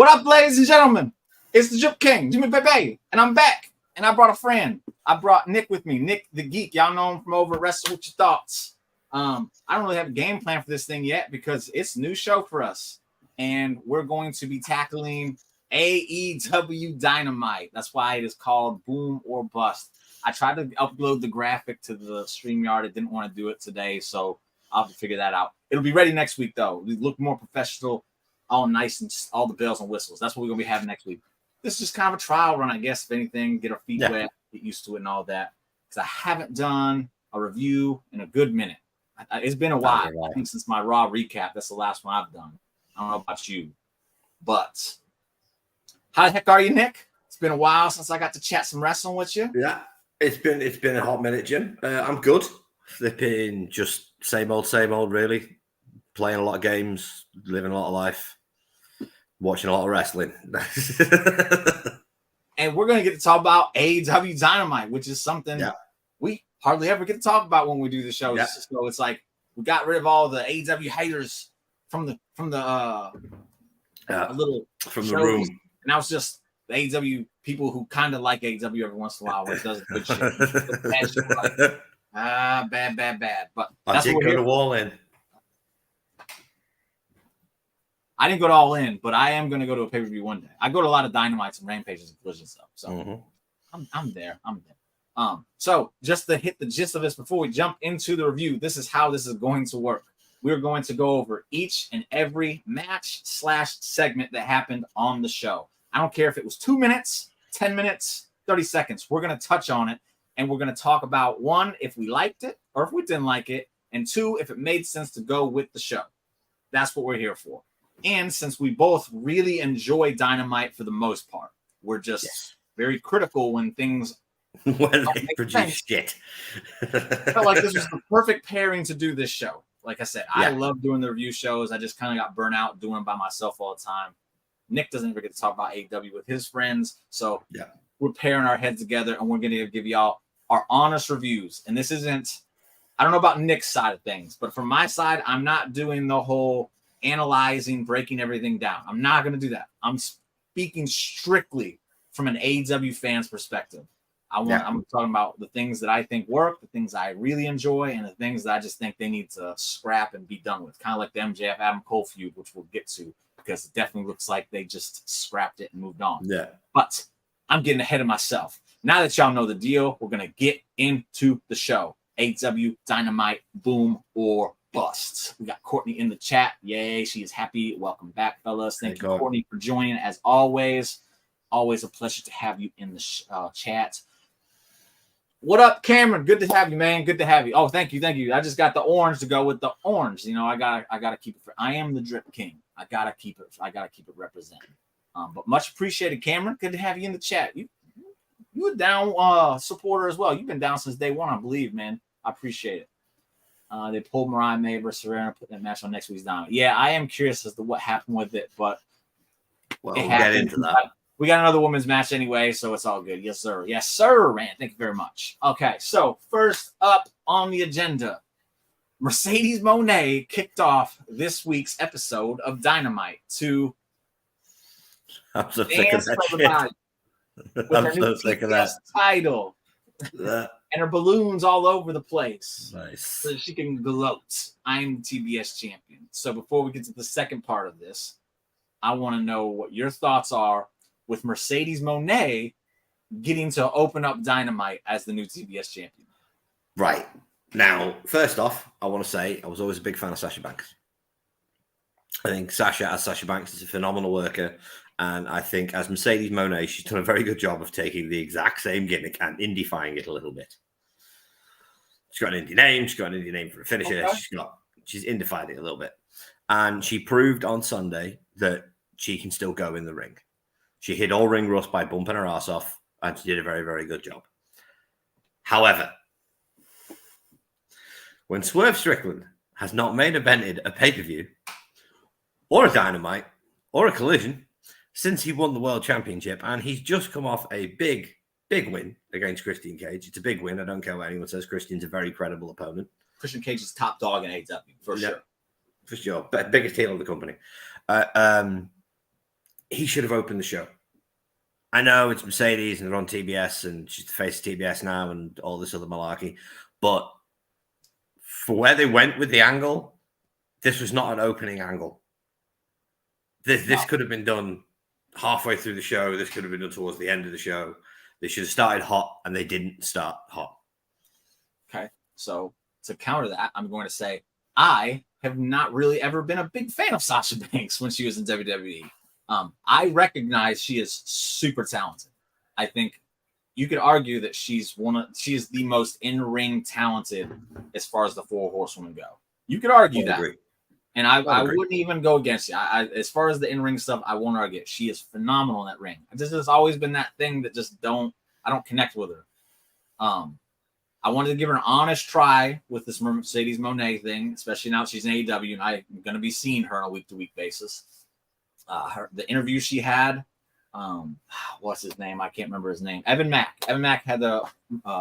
What up, ladies and gentlemen? It's the Drip King, Jimmy Pepe, and I'm back. And I brought a friend. I brought Nick with me. Nick the Geek. Y'all know him from over at Wrestle With Your Thoughts. I don't really have a game plan for this thing yet because it's a new show for us. And we're going to be tackling AEW Dynamite. That's why it is called Boom or Bust. I tried to upload the graphic to the StreamYard. I didn't want to do it today, so I'll have to figure that out. It'll be ready next week, though. We look more professional, all nice, and all the bells and whistles. That's what we're going to be having next week. This is just kind of a trial run, I guess, if anything, get our feet wet, get used to it and all that. Because I haven't done a review in a good minute. It's been a while. I think since my Raw recap, that's the last one I've done. I don't know about you. But how the heck are you, Nick? It's been a while since I got to chat some wrestling with you. Yeah, it's been a hot minute, Jim. I'm good. Flipping just same old, really. Playing a lot of games, living a lot of life, watching a lot of wrestling. And we're going to get to talk about AEW Dynamite, which is something we hardly ever get to talk about when we do the show. So it's like we got rid of all the AEW haters from the room. And now it's just the AEW people who kind of like AEW every once in a while, which does good shit. Bad. But I did go to All In. I didn't go to All In, but I am going to go to a pay-per-view one day. I go to a lot of Dynamites and Rampages and Collision stuff. So I'm there. So just to hit the gist of this before we jump into the review, this is how this is going to work. We're going to go over each and every match/segment that happened on the show. I don't care if it was 2 minutes, 10 minutes, 30 seconds. We're going to touch on it, and we're going to talk about, one, if we liked it or if we didn't like it, and two, if it made sense to go with the show. That's what we're here for. And since we both really enjoy Dynamite for the most part, we're just very critical when things when they produce shit. I felt like this was the perfect pairing to do this show. Like I said, I love doing the review shows. I just kind of got burnt out doing them by myself all the time. Nick doesn't ever get to talk about AEW with his friends. So we're pairing our heads together, and we're going to give y'all our honest reviews. And this isn't, I don't know about Nick's side of things, but from my side, I'm not doing the whole analyzing, breaking everything down. I'm not going to do that. I'm speaking strictly from an AEW fan's perspective. I'm talking about the things that I think work, the things I really enjoy, and the things that I just think they need to scrap and be done with. Kind of like the MJF Adam Cole feud, which we'll get to, because it definitely looks like they just scrapped it and moved on. Yeah. But I'm getting ahead of myself. Now that y'all know the deal, we're going to get into the show. AEW Dynamite, Boom or Bust. We got Courtney in the chat. Yay, she is happy. Welcome back, fellas. Thank you, Courtney, for joining. As always a pleasure to have you in the chat. What up, Cameron? Good to have you, man. Good to have you. Oh, thank you. I just got the orange to go with the orange. You know, I gotta keep it. I am the Drip King. I gotta keep it represented. But much appreciated, Cameron. Good to have you in the chat. You a down supporter as well. You've been down since day one, I believe, man. I appreciate it. They pulled Mariah May versus Serena, put that match on next week's Dynamite. Yeah, I am curious as to what happened with it, but we'll get into that. We got another women's match anyway, so it's all good. Yes, sir. Yes, sir, man. Thank you very much. Okay, so first up on the agenda, Mercedes Moné kicked off this week's episode of Dynamite to I'm so sick of that shit. I'm so sick of that title. And her balloons all over the place. Nice. So she can gloat. I'm TBS champion. So before we get to the second part of this, I want to know what your thoughts are with Mercedes Moné getting to open up Dynamite as the new TBS champion. Right. Now, first off, I want to say I was always a big fan of Sasha Banks. I think Sasha Banks is a phenomenal worker. And I think as Mercedes Moné, she's done a very good job of taking the exact same gimmick and indie-fying it a little bit. She's got an indie name. She's got an indie name for a finisher. Okay. She's indie-fied it a little bit. And she proved on Sunday that she can still go in the ring. She hit all ring rust by bumping her ass off, and she did a very, very good job. However, when Swerve Strickland has not main evented a pay-per-view or a Dynamite or a Collision since he won the World Championship, and he's just come off a big win against Christian Cage. It's a big win. I don't care what anyone says. Christian's a very credible opponent. Christian Cage is top dog in AEW, for sure. For sure. Biggest heel of the company. he should have opened the show. I know it's Mercedes and they're on TBS and she's the face of TBS now and all this other malarkey, but for where they went with the angle, this was not an opening angle. This could have been done halfway through the show. This could have been done towards the end of the show. They should have started hot, and they didn't start hot. Okay, so to counter that, I'm going to say I have not really ever been a big fan of Sasha Banks when she was in WWE. I recognize she is super talented. I think you could argue that she is the most in-ring talented as far as the four horsewomen go. You could argue that. Agree. And I wouldn't even go against you. As far as the in-ring stuff, I won't argue. She is phenomenal in that ring. This has always been that thing that just I don't connect with her. I wanted to give her an honest try with this Mercedes Moné thing, especially now that she's in AEW, and I'm going to be seeing her on a week-to-week basis. The interview she had, what's his name? I can't remember his name. Evan Mack. Evan Mack had the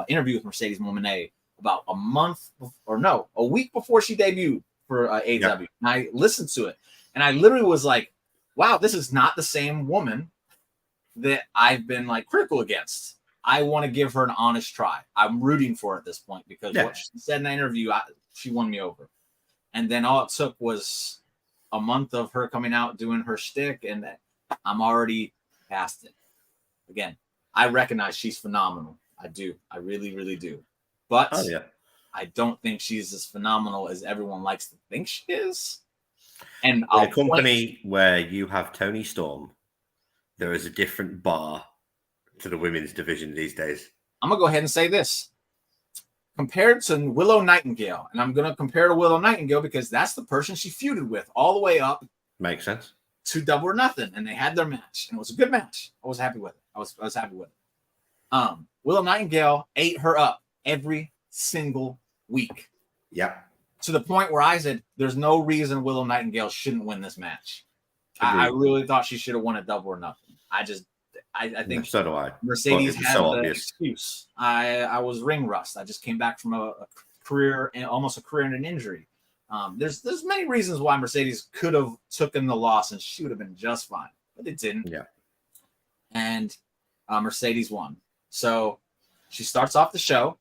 interview with Mercedes Moné about a week before she debuted for AEW. Yep. And I listened to it, and I literally was like, wow, this is not the same woman that I've been like critical against. I want to give her an honest try. I'm rooting for her at this point because what she said in that interview, she won me over. And then all it took was a month of her coming out doing her shtick, and I'm already past it. Again, I recognize she's phenomenal. I do. I really, really do. But I don't think she's as phenomenal as everyone likes to think she is. And in a company where you have Tony Storm, there is a different bar to the women's division these days. I'm going to go ahead and say this. Compared to Willow Nightingale, and I'm going to compare to Willow Nightingale because that's the person she feuded with all the way up. Makes sense. To Double or Nothing, and they had their match, and it was a good match. I was happy with it. I was happy with it. Willow Nightingale ate her up every single week. Yep. To the point where I said, there's no reason Willow Nightingale shouldn't win this match. I really thought she should have won a Double or Nothing. I think so do I. Mercedes had the excuse. I was ring rust. I just came back from a career and almost a career and an injury. There's many reasons why Mercedes could have taken the loss and she would have been just fine, but it didn't. Yeah. And Mercedes won. So she starts off the show,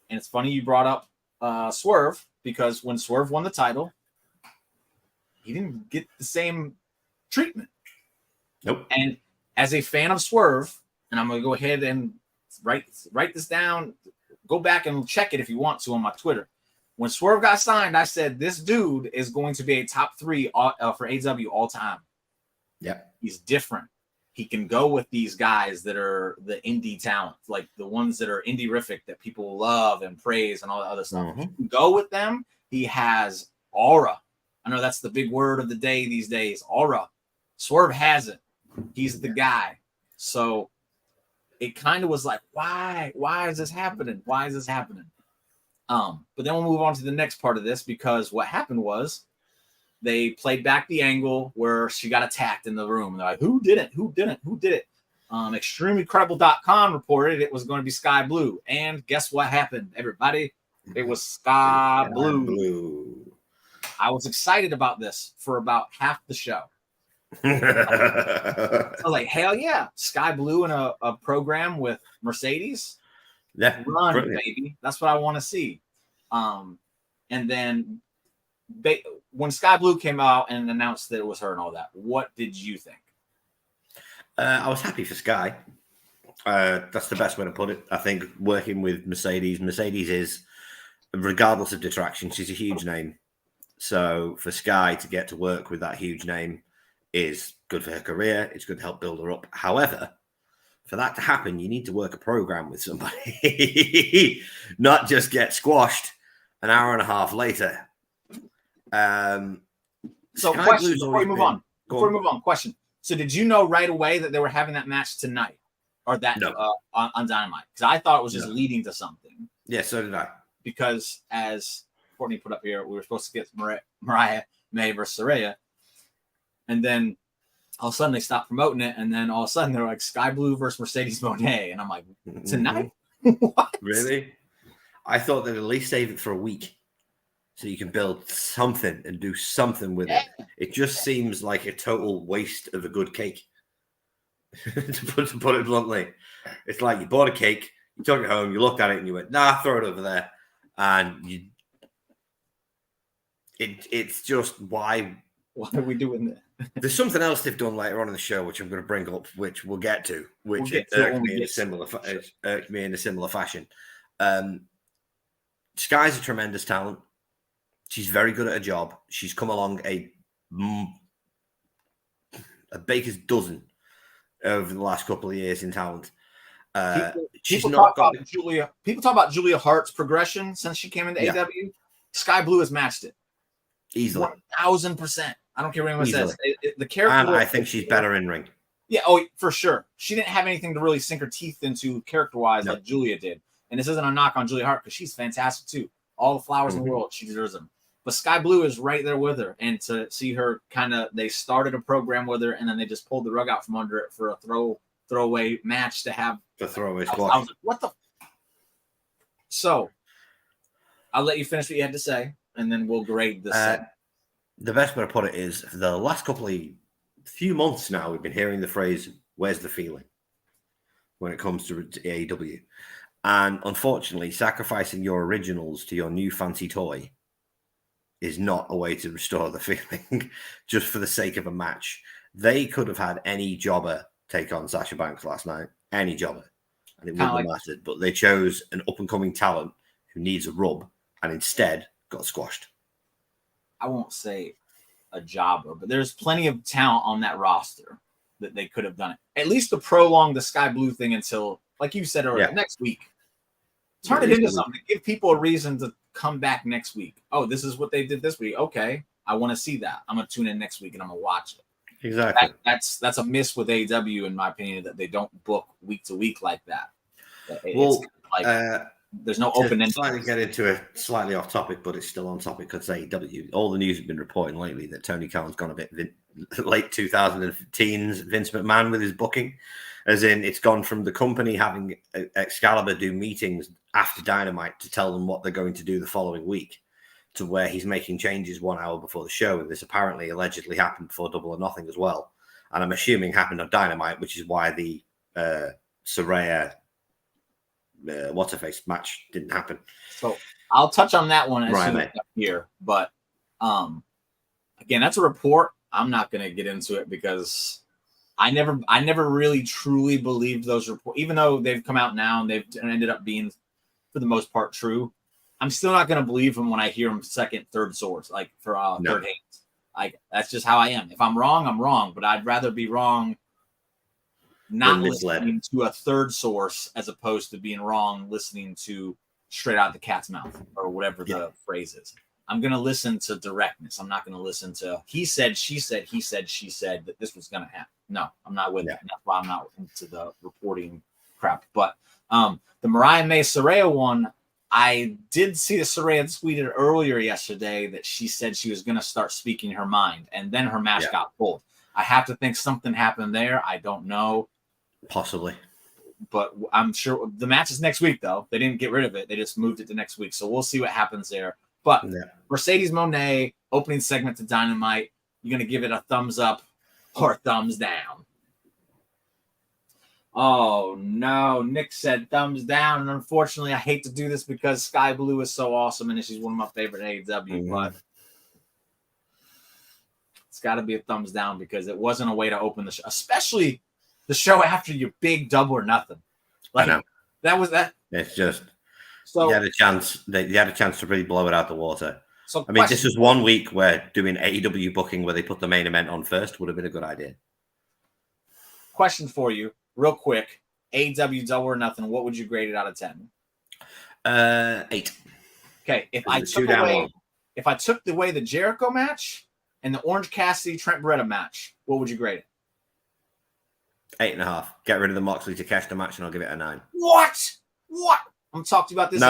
and it's funny you brought up Swerve because when Swerve won the title, he didn't get the same treatment. Nope. And as a fan of Swerve, and I'm going to go ahead and write this down, go back and check it if you want to on my Twitter. When Swerve got signed, I said, this dude is going to be a top 3 for AEW all time. Yeah. He's different. He can go with these guys that are the indie talent, like the ones that are indie-rific that people love and praise and all that other stuff. Mm-hmm. He can go with them. He has aura. I know that's the big word of the day these days, aura. Swerve has it. He's the guy. So it kind of was like, why is this happening? Why is this happening? But then we'll move on to the next part of this because what happened was they played back the angle where she got attacked in the room. They're like, who did it? Who did it? Who did it? ExtremelyCredible.com reported it was going to be Sky Blue. And guess what happened, everybody? It was Sky Blue. I was excited about this for about half the show. I was like, hell yeah, Sky Blue in a program with Mercedes. Yeah, run, brilliant. Baby. That's what I want to see. And then when Sky Blue came out and announced that it was her and all that, what did you think? I was happy for Sky. That's the best way to put it. I think working with Mercedes is, regardless of detraction, she's a huge name. So for Sky to get to work with that huge name is good for her career. It's good to help build her up. However, for that to happen, you need to work a program with somebody, not just get squashed an hour and a half later. So question before we move on. Question. So did you know right away that they were having that match tonight or that on Dynamite? Because I thought it was just leading to something. Yeah, so did I. Because as Courtney put up here, we were supposed to get Mariah May versus Saraya. And then all of a sudden they stopped promoting it. And then all of a sudden they're like Sky Blue versus Mercedes Moné. And I'm like, tonight? What? Really? I thought they'd at least save it for a week so you can build something and do something with it. It just seems like a total waste of a good cake. to put it bluntly. It's like you bought a cake, you took it home, you looked at it, and you went, "Nah, throw it over there." And it's just why are we doing that? There's something else they've done later on in the show, which I'm going to bring up, which we'll get to, which irked me in a similar fashion. Sky's a tremendous talent. She's very good at her job. She's come along a baker's dozen over the last couple of years in talent. People talk about Julia Hart's progression since she came into AEW. Sky Blue has matched it easily, 1,000%. I don't care what anyone says. The character, and I think she's better in ring. Yeah, for sure. She didn't have anything to really sink her teeth into character-wise like Julia did. And this isn't a knock on Julia Hart because she's fantastic too. All the flowers in the world, she deserves them. But Sky Blue is right there with her, and to see her they started a program with her, and then they just pulled the rug out from under it for a throwaway match to have the throwaway squash. I was like, what the? So I'll let you finish what you had to say, and then we'll grade this. The best way to put it is, for the last few months now, we've been hearing the phrase, "Where's the feeling?" when it comes to AEW. And unfortunately, sacrificing your originals to your new fancy toy is not a way to restore the feeling just for the sake of a match. They could have had any jobber take on Sasha Banks last night, any jobber, and it wouldn't have mattered. But they chose an up-and-coming talent who needs a rub and instead got squashed. I won't say a jobber, but there's plenty of talent on that roster that they could have done it. At least to prolong the Sky Blue thing until, like you said earlier, next week. Turn it into something. Give people a reason to come back next week. Oh, this is what they did this week. Okay, I want to see that. I'm going to tune in next week and I'm going to watch it. Exactly. That's a miss with AEW, in my opinion, that they don't book week to week like that. There's no open end. Slightly get into a slightly off topic, but it's still on topic because AEW. All the news has been reporting lately that Tony Khan's gone a bit late 2010s Vince McMahon with his booking, as in it's gone from the company having Excalibur do meetings after Dynamite to tell them what they're going to do the following week, to where he's making changes 1 hour before the show, and this apparently allegedly happened before Double or Nothing as well, and I'm assuming happened on Dynamite, which is why the Saraya what's her face match didn't happen. So I'll touch on that one as soon as I'm here. But again, that's a report. I'm not going to get into it because I never really truly believed those reports, even though they've come out now and they've ended up being, for the most part, true. I'm still not going to believe them when I hear them second, third source, like for third hands. Like that's just how I am. If I'm wrong, I'm wrong. But I'd rather be wrong not listening to a third source as opposed to being wrong listening to straight out the cat's mouth or whatever the phrase is. I'm going to listen to directness. I'm not going to listen to he said, she said, he said, she said that this was going to happen. No, I'm not with it. That's why I'm not into the reporting crap. But the Mariah May Saraya one, I did see that Saraya tweeted earlier yesterday that she said she was going to start speaking her mind, and then her match got pulled. I have to think something happened there. I don't know. Possibly. But I'm sure the match is next week, though. They didn't get rid of it. They just moved it to next week. So we'll see what happens there. But Mercedes Moné, opening segment to Dynamite, you're going to give it a thumbs up or a thumbs down? Oh, no. Nick said thumbs down. And unfortunately, I hate to do this because Sky Blue is so awesome and she's one of my favorite AEW. But it's got to be a thumbs down because it wasn't a way to open the show, especially the show after your big Double or Nothing. Like, I know. That was that. It's just, you had a chance. You had a chance to really blow it out the water. So I mean, this was 1 week where doing AEW booking where they put the main event on first would have been a good idea. Question for you, real quick. AEW Double or Nothing, what would you grade it out of 10? 8. Okay, if I took away the Jericho match and the Orange Cassidy Trent Beretta match, what would you grade it? 8.5. Get rid of the Moxley Takeshita match and I'll give it a 9. What? I'm talking about this. No.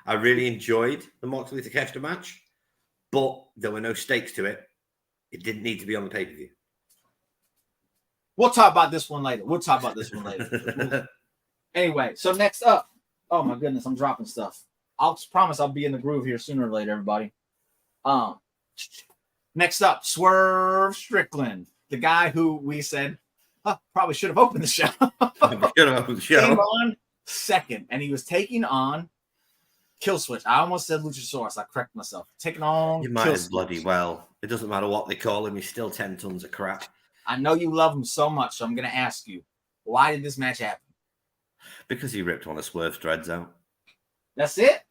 I really enjoyed the Moxley Takeshita match, but there were no stakes to it. It didn't need to be on the pay-per-view. We'll talk about this one later. Anyway, so next up. Oh my goodness, I'm dropping stuff. I'll promise I'll be in the groove here sooner or later, everybody. Next up, Swerve Strickland the guy who we said probably should have opened the show. Should Came on second, and he was taking on Killswitch. I almost said Luchasaurus. I correct myself. Taking on You might as bloody well. It doesn't matter what they call him. He's still 10 tons of crap. I know you love him so much, so I'm going to ask you, why did this match happen? Because he ripped one of Swerve's dreads out. That's it?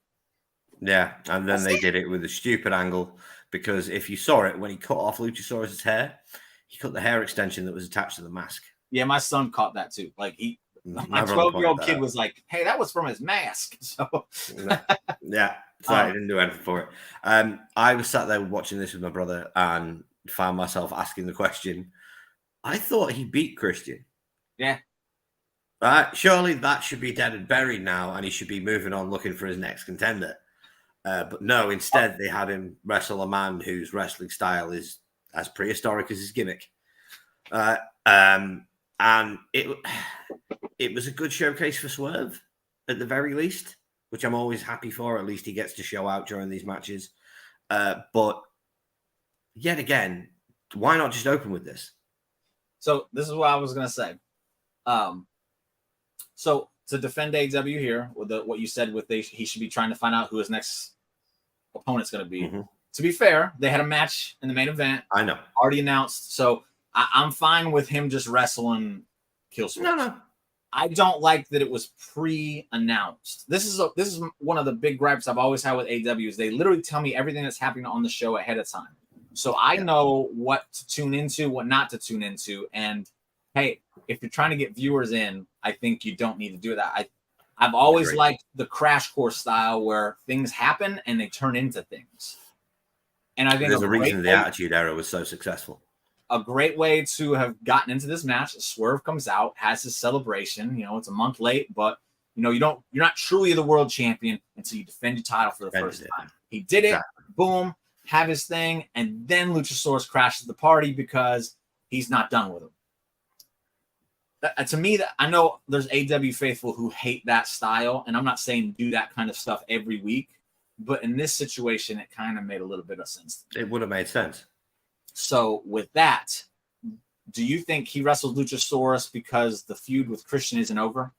Yeah, and then they did it with a stupid angle, because if you saw it, when he cut off Luchasaurus' hair, he cut the hair extension that was attached to the mask. Yeah, my son caught that too. Like my 12-year-old kid was like, hey, that was from his mask. So yeah, so I didn't do anything for it. I was sat there watching this with my brother and found myself asking the question, I thought he beat Christian. Yeah. Surely that should be dead and buried now, and he should be moving on looking for his next contender. But no, instead they had him wrestle a man whose wrestling style is as prehistoric as his gimmick. And it was a good showcase for Swerve, at the very least, which I'm always happy for. At least he gets to show out during these matches. But yet again, why not just open with this? So this is what I was going to say. So to defend AEW here, with what you said, he should be trying to find out who his next opponent's going to be. Mm-hmm. To be fair, they had a match in the main event. I know, already announced. So I'm fine with him just wrestling Killswitch. No. I don't like that it was pre-announced. This is one of the big gripes I've always had with AEW is they literally tell me everything that's happening on the show ahead of time. So I know what to tune into, what not to tune into. And hey, if you're trying to get viewers in, I think you don't need to do that. I've always liked the crash course style where things happen and they turn into things. And I think there's a reason the Attitude Era was so successful. A great way to have gotten into this match. Swerve comes out, has his celebration. You know, it's a month late, but you're not truly the world champion until you defend your title for the first time. He did it. Boom, have his thing, and then Luchasaurus crashes the party because he's not done with him. To me, I know there's AEW faithful who hate that style, and I'm not saying do that kind of stuff every week, but in this situation, it kind of made a little bit of sense. It would have made sense. So with that, do you think he wrestles Luchasaurus because the feud with Christian isn't over?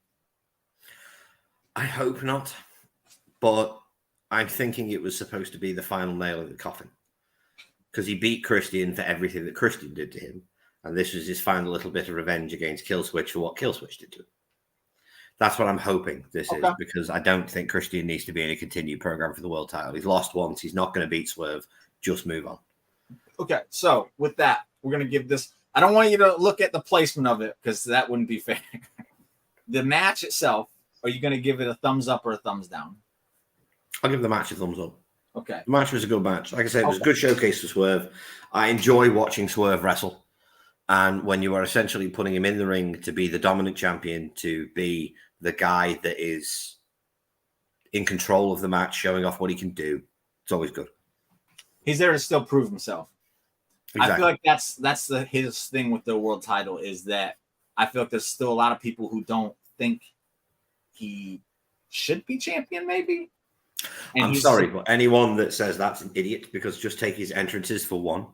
I hope not, but I'm thinking it was supposed to be the final nail in the coffin, because he beat Christian for everything that Christian did to him. And this was his final little bit of revenge against Killswitch for what Killswitch did to him. That's what I'm hoping this is, because I don't think Christian needs to be in a continued program for the world title. He's lost once. He's not going to beat Swerve. Just move on. Okay, so with that, we're going to give this... I don't want you to look at the placement of it, because that wouldn't be fair. The match itself, are you going to give it a thumbs up or a thumbs down? I'll give the match a thumbs up. Okay. The match was a good match. Like I said, it was a good showcase for Swerve. I enjoy watching Swerve wrestle. And when you are essentially putting him in the ring to be the dominant champion, to be the guy that is in control of the match, showing off what he can do, it's always good. He's there to still prove himself. Exactly. I feel like that's his thing with the world title, is that I feel like there's still a lot of people who don't think he should be champion, maybe. And I'm sorry, but anyone that says that's an idiot, because just take his entrances for one.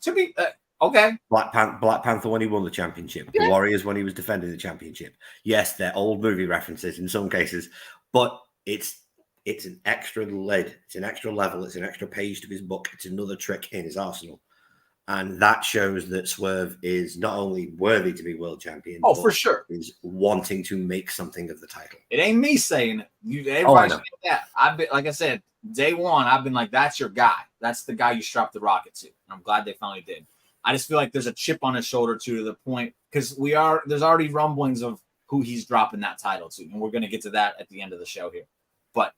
To be... okay. Black Panther when he won the championship. Yeah. The Warriors when he was defending the championship. Yes, they're old movie references in some cases, but it's an extra lid. It's an extra level. It's an extra page to his book. It's another trick in his arsenal. And that shows that Swerve is not only worthy to be world champion, but for sure, is wanting to make something of the title. It ain't me saying it. Everybody should get that. I've been, like I said, day one, I've been like, that's your guy. That's the guy you strap the rocket to. And I'm glad they finally did. I just feel like there's a chip on his shoulder to the point, because there's already rumblings of who he's dropping that title to, and we're going to get to that at the end of the show here. But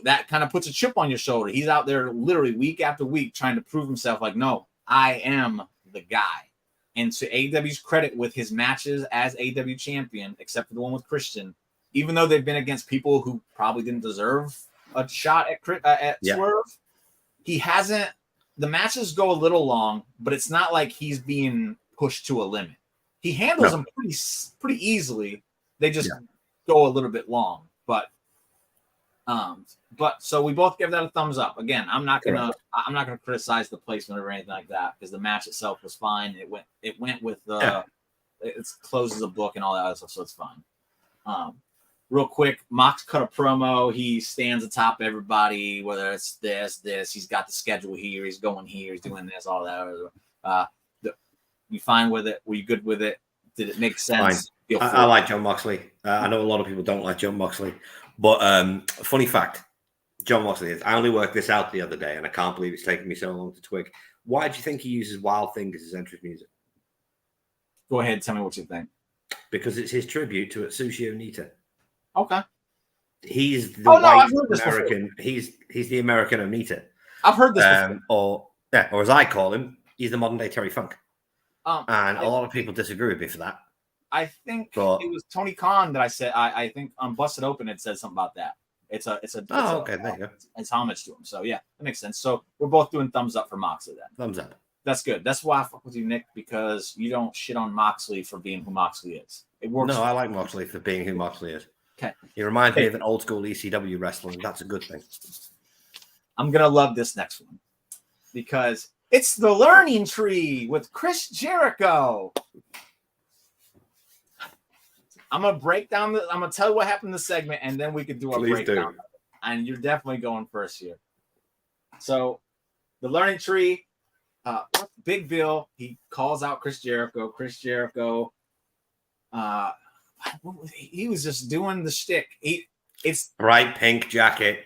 that kind of puts a chip on your shoulder. He's out there literally week after week trying to prove himself. Like, no, I am the guy. And to AEW's credit, with his matches as AEW champion, except for the one with Christian, even though they've been against people who probably didn't deserve a shot at Swerve, he hasn't. The matches go a little long, but it's not like he's being pushed to a limit. He handles them pretty easily. They just go a little bit long. But But so we both give that a thumbs up. Again, I'm not gonna criticize the placement or anything like that because the match itself was fine. It went with it closes a book and all that other stuff, so it's fine. Real quick, Mox cut a promo. He stands atop everybody, whether it's this. He's got the schedule here. He's going here. He's doing this, all that. You fine with it? Were you good with it? Did it make sense? I like Jon Moxley. I know a lot of people don't like Jon Moxley, but funny fact, Jon Moxley, I only worked this out the other day, and I can't believe it's taken me so long to twig. Why do you think he uses Wild Thing as his entrance music? Go ahead, tell me what you think. Because it's his tribute to Atsushi Onita. Okay. He's the white American. He's the American Onita. I've heard this before. Or as I call him, he's the modern day Terry Funk. And a lot of people disagree with me for that. I think it was Tony Khan that I said. I think on Busted Open it said something about that. It's there you go. It's homage to him. So yeah, that makes sense. So we're both doing thumbs up for Moxley then. Thumbs up. That's good. That's why I fuck with you, Nick, because you don't shit on Moxley for being who Moxley is. It works. No, I like Moxley for being who Moxley is. Okay. He reminds me of an old school ECW wrestler, and that's a good thing. I'm gonna love this next one because it's the Learning Tree with Chris Jericho. I'm gonna break down I'm gonna tell you what happened in the segment, and then we could do a breakdown. And you're definitely going first here. So, the Learning Tree, Big Bill, he calls out Chris Jericho. Chris Jericho, he was just doing the shtick. It's bright pink jacket.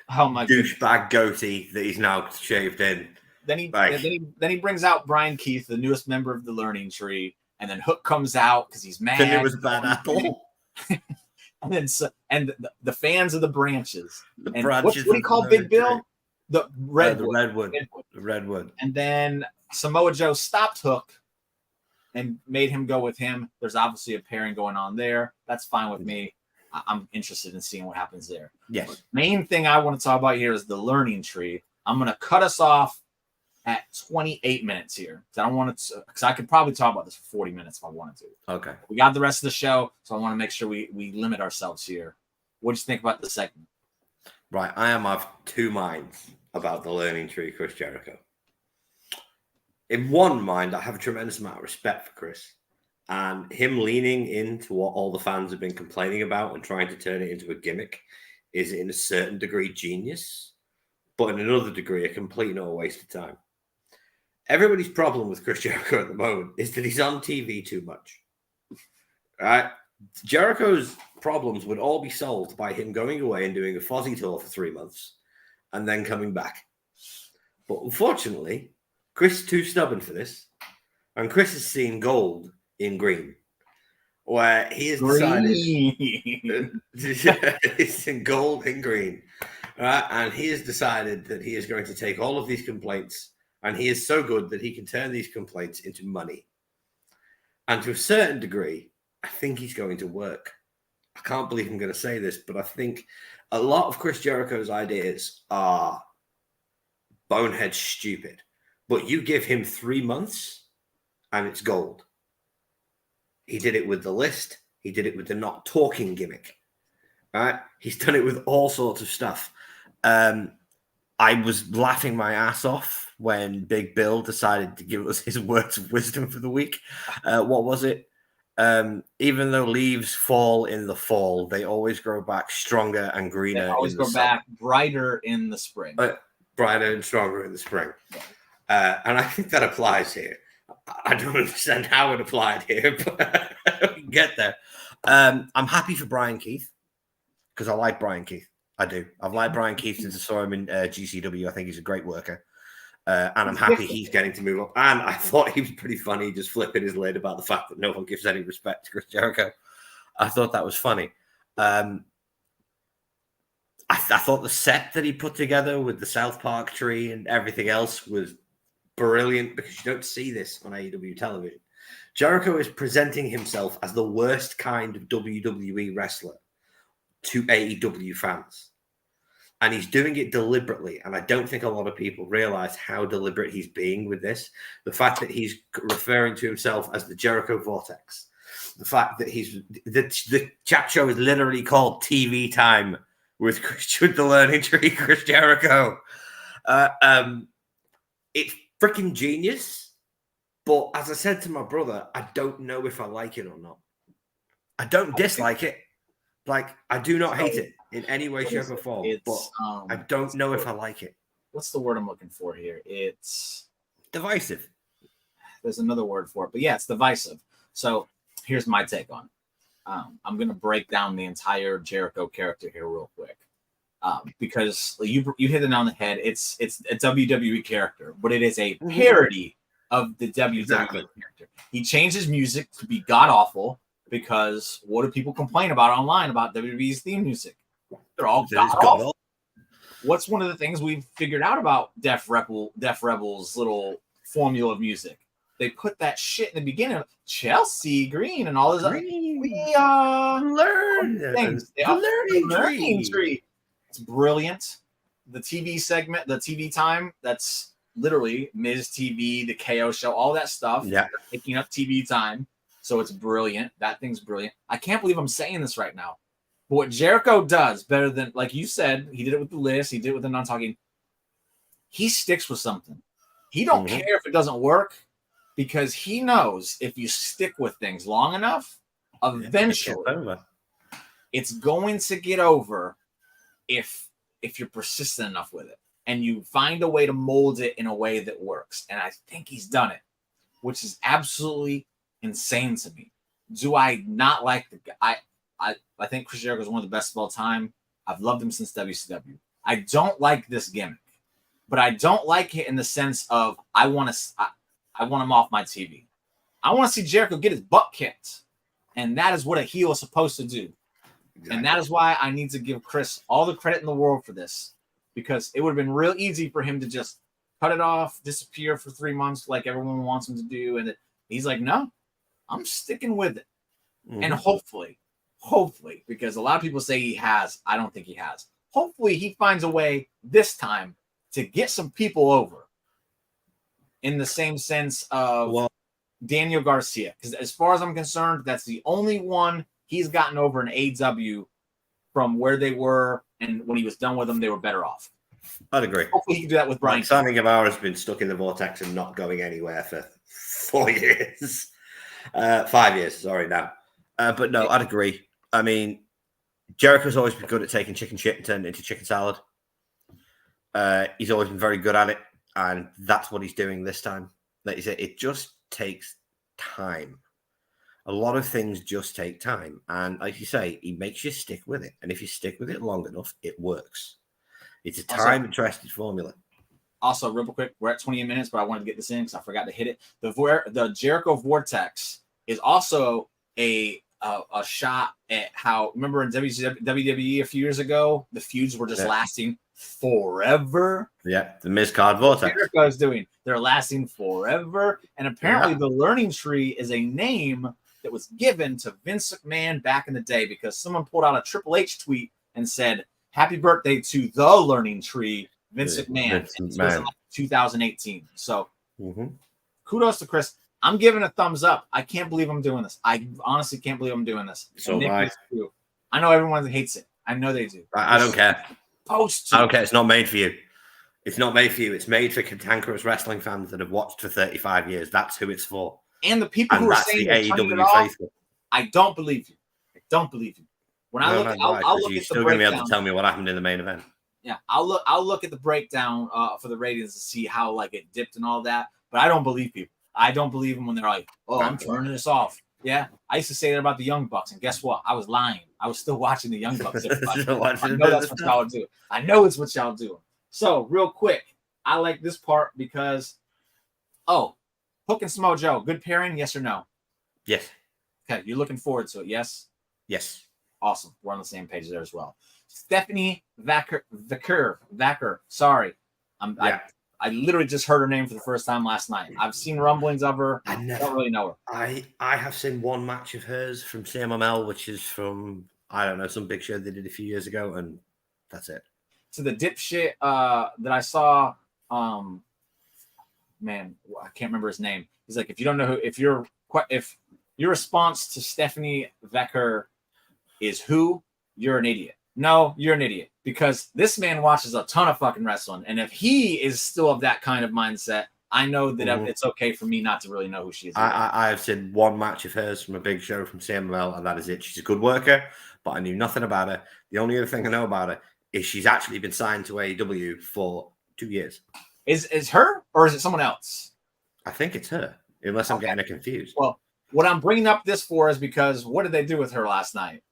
Oh my douchebag goatee that he's now shaved in. Then he brings out Brian Keith, the newest member of the Learning Tree. And then Hook comes out because he's mad. Then it was Bad Apple. and the fans of the branches. What do you call Big Bill? The Redwood. The Redwood. And then Samoa Joe stopped Hook and made him go with him. There's obviously a pairing going on there. That's fine with me. I'm interested in seeing what happens there. Yes. But main thing I want to talk about here is the Learning Tree. I'm going to cut us off at 28 minutes here. I don't want to, because I could probably talk about this for 40 minutes if I wanted to. Okay. We got the rest of the show, so I want to make sure we limit ourselves here. What do you think about the segment? Right. I am of two minds about the Learning Tree, Chris Jericho. In one mind, I have a tremendous amount of respect for Chris. And him leaning into what all the fans have been complaining about and trying to turn it into a gimmick is in a certain degree genius, but in another degree, a complete and utter waste of time. Everybody's problem with Chris Jericho at the moment is that he's on TV too much. Right? Jericho's problems would all be solved by him going away and doing a Fozzy tour for 3 months and then coming back. But unfortunately, Chris is too stubborn for this. And Chris has seen gold in green, where he has decided it's in gold in green. Right? And he has decided that he is going to take all of these complaints, and he is so good that he can turn these complaints into money. And to a certain degree, I think he's going to work. I can't believe I'm going to say this, but I think a lot of Chris Jericho's ideas are bonehead stupid. But you give him 3 months, and it's gold. He did it with the list. He did it with the not talking gimmick. Right? He's done it with all sorts of stuff. I was laughing my ass off when Big Bill decided to give us his words of wisdom for the week. What was it? Even though leaves fall in the fall, they always grow back stronger and greener. They always grow back brighter in the spring. Brighter and stronger in the spring. And I think that applies here. I don't understand how it applied here, but we can get there. I'm happy for Brian Keith because I like Brian Keith. I do. I've liked Brian Keith since I saw him in GCW. I think he's a great worker. And I'm happy he's getting to move up. And I thought he was pretty funny, just flipping his lid about the fact that no one gives any respect to Chris Jericho. I thought that was funny. I thought the set that he put together with the South Park tree and everything else was brilliant because you don't see this on AEW television. Jericho is presenting himself as the worst kind of WWE wrestler to AEW fans. And he's doing it deliberately. And I don't think a lot of people realize how deliberate he's being with this. The fact that he's referring to himself as the Jericho Vortex. The fact that the chat show is literally called TV Time with the learning tree, Chris Jericho. It's freaking genius. But as I said to my brother, I don't know if I like it or not. I don't dislike it. Like, I do not hate it in any way, shape, or form. But I don't know if I like it. What's the word I'm looking for here? It's divisive. There's another word for it, but yeah, it's divisive. So here's my take on it. I'm going to break down the entire Jericho character here real quick. Because you hit it on the head. It's a WWE character, but it is a parody of the WWE character. He changed his music to be god awful because what do people complain about online about WWE's theme music? They're all god awful. What's one of the things we've figured out about Def Rebel's little formula of music? They put that shit in the beginning of Chelsea Green and all this. We learn things. The learning tree. It's brilliant. The TV segment, the TV time, that's literally Miz TV, the KO show, all that stuff. Yeah. Taking up TV time. So it's brilliant. That thing's brilliant. I can't believe I'm saying this right now. But what Jericho does better than, like you said, he did it with the list, he did it with the non-talking. He sticks with something. He don't care if it doesn't work because he knows if you stick with things long enough, eventually it's going to get over if you're persistent enough with it and you find a way to mold it in a way that works. And I think he's done it, which is absolutely insane to me. Do I not like the guy? I think Chris Jericho is one of the best of all time. I've loved him since WCW. I don't like this gimmick, but I don't like it in the sense of I want him off my TV. I want to see Jericho get his butt kicked, and that is what a heel is supposed to do. Exactly. And that is why I need to give Chris all the credit in the world for this, because it would have been real easy for him to just cut it off, disappear for 3 months like everyone wants him to do. And he's like, no, I'm sticking with it. And hopefully, because a lot of people say he has, I don't think he has. Hopefully he finds a way this time to get some people over in the same sense of Daniel Garcia. Because as far as I'm concerned, that's the only one he's gotten over in AEW from where they were, and when he was done with them, they were better off. I'd agree. Hopefully he can do that with Brian. Sammy Guevara has been stuck in the vortex and not going anywhere for 4 years. 5 years, sorry, now. But no, I'd agree. I mean, Jericho's always been good at taking chicken shit and turning it into chicken salad. He's always been very good at it, and that's what he's doing this time. Like you said, it just takes time. A lot of things just take time. And like you say, he makes you stick with it. And if you stick with it long enough, it works. It's a time-tested formula. Also, real quick, we're at 28 minutes, but I wanted to get this in because I forgot to hit it. The Jericho Vortex is also a shot at how, remember in WWE a few years ago, the feuds were just lasting forever. Yeah, the Mid-Card Vortex. Jericho is doing. They're lasting forever. And apparently the Learning Tree is a name that was given to Vince McMahon back in the day because someone pulled out a Triple H tweet and said, happy birthday to the Learning Tree, Vince McMahon. It was in 2018. So kudos to Chris. I'm giving a thumbs up. I can't believe I'm doing this. I honestly can't believe I'm doing this. So I know everyone hates it. I know they do. I don't care. I don't care. It's not made for you. It's not made for you. It's made for cantankerous wrestling fans that have watched for 35 years. That's who it's for. And the people who are saying the AEW faithful. I don't believe you. I don't believe you. When I look, I'll look at the breakdown. You're still going to be able to tell me what happened in the main event. Yeah, I'll look at the breakdown for the ratings to see how like it dipped and all that. But I don't believe people. I don't believe them when they're like, "Oh, I'm turning this off." Yeah, I used to say that about the Young Bucks, and guess what? I was lying. I was still watching the Young Bucks. I know that's what y'all do. I know it's what y'all do. So, real quick, I like this part because, Hook and Samoa Joe, good pairing, yes or no? Yes. Okay, you're looking forward to it, yes? Yes. Awesome. We're on the same page there as well. Stephanie Vacker. Sorry. I literally just heard her name for the first time last night. I've seen rumblings of her. I don't really know her. I have seen one match of hers from CMML, which is from, I don't know, some big show they did a few years ago, and that's it. So the dipshit that I saw, man, I can't remember his name. He's like, if you don't know if your response to Stephanie Vacker is who, you're an idiot. No, you're an idiot, because this man watches a ton of fucking wrestling, and if he is still of that kind of mindset, I know that it's okay for me not to really know who she is. I have seen one match of hers from a big show from CMLL, and that is it. She's a good worker, but I knew nothing about her. The only other thing I know about her is she's actually been signed to AEW for 2 years. Is her, or is it someone else? I think it's her, unless I'm getting her confused. Well, what I'm bringing up this for is because what did they do with her last night?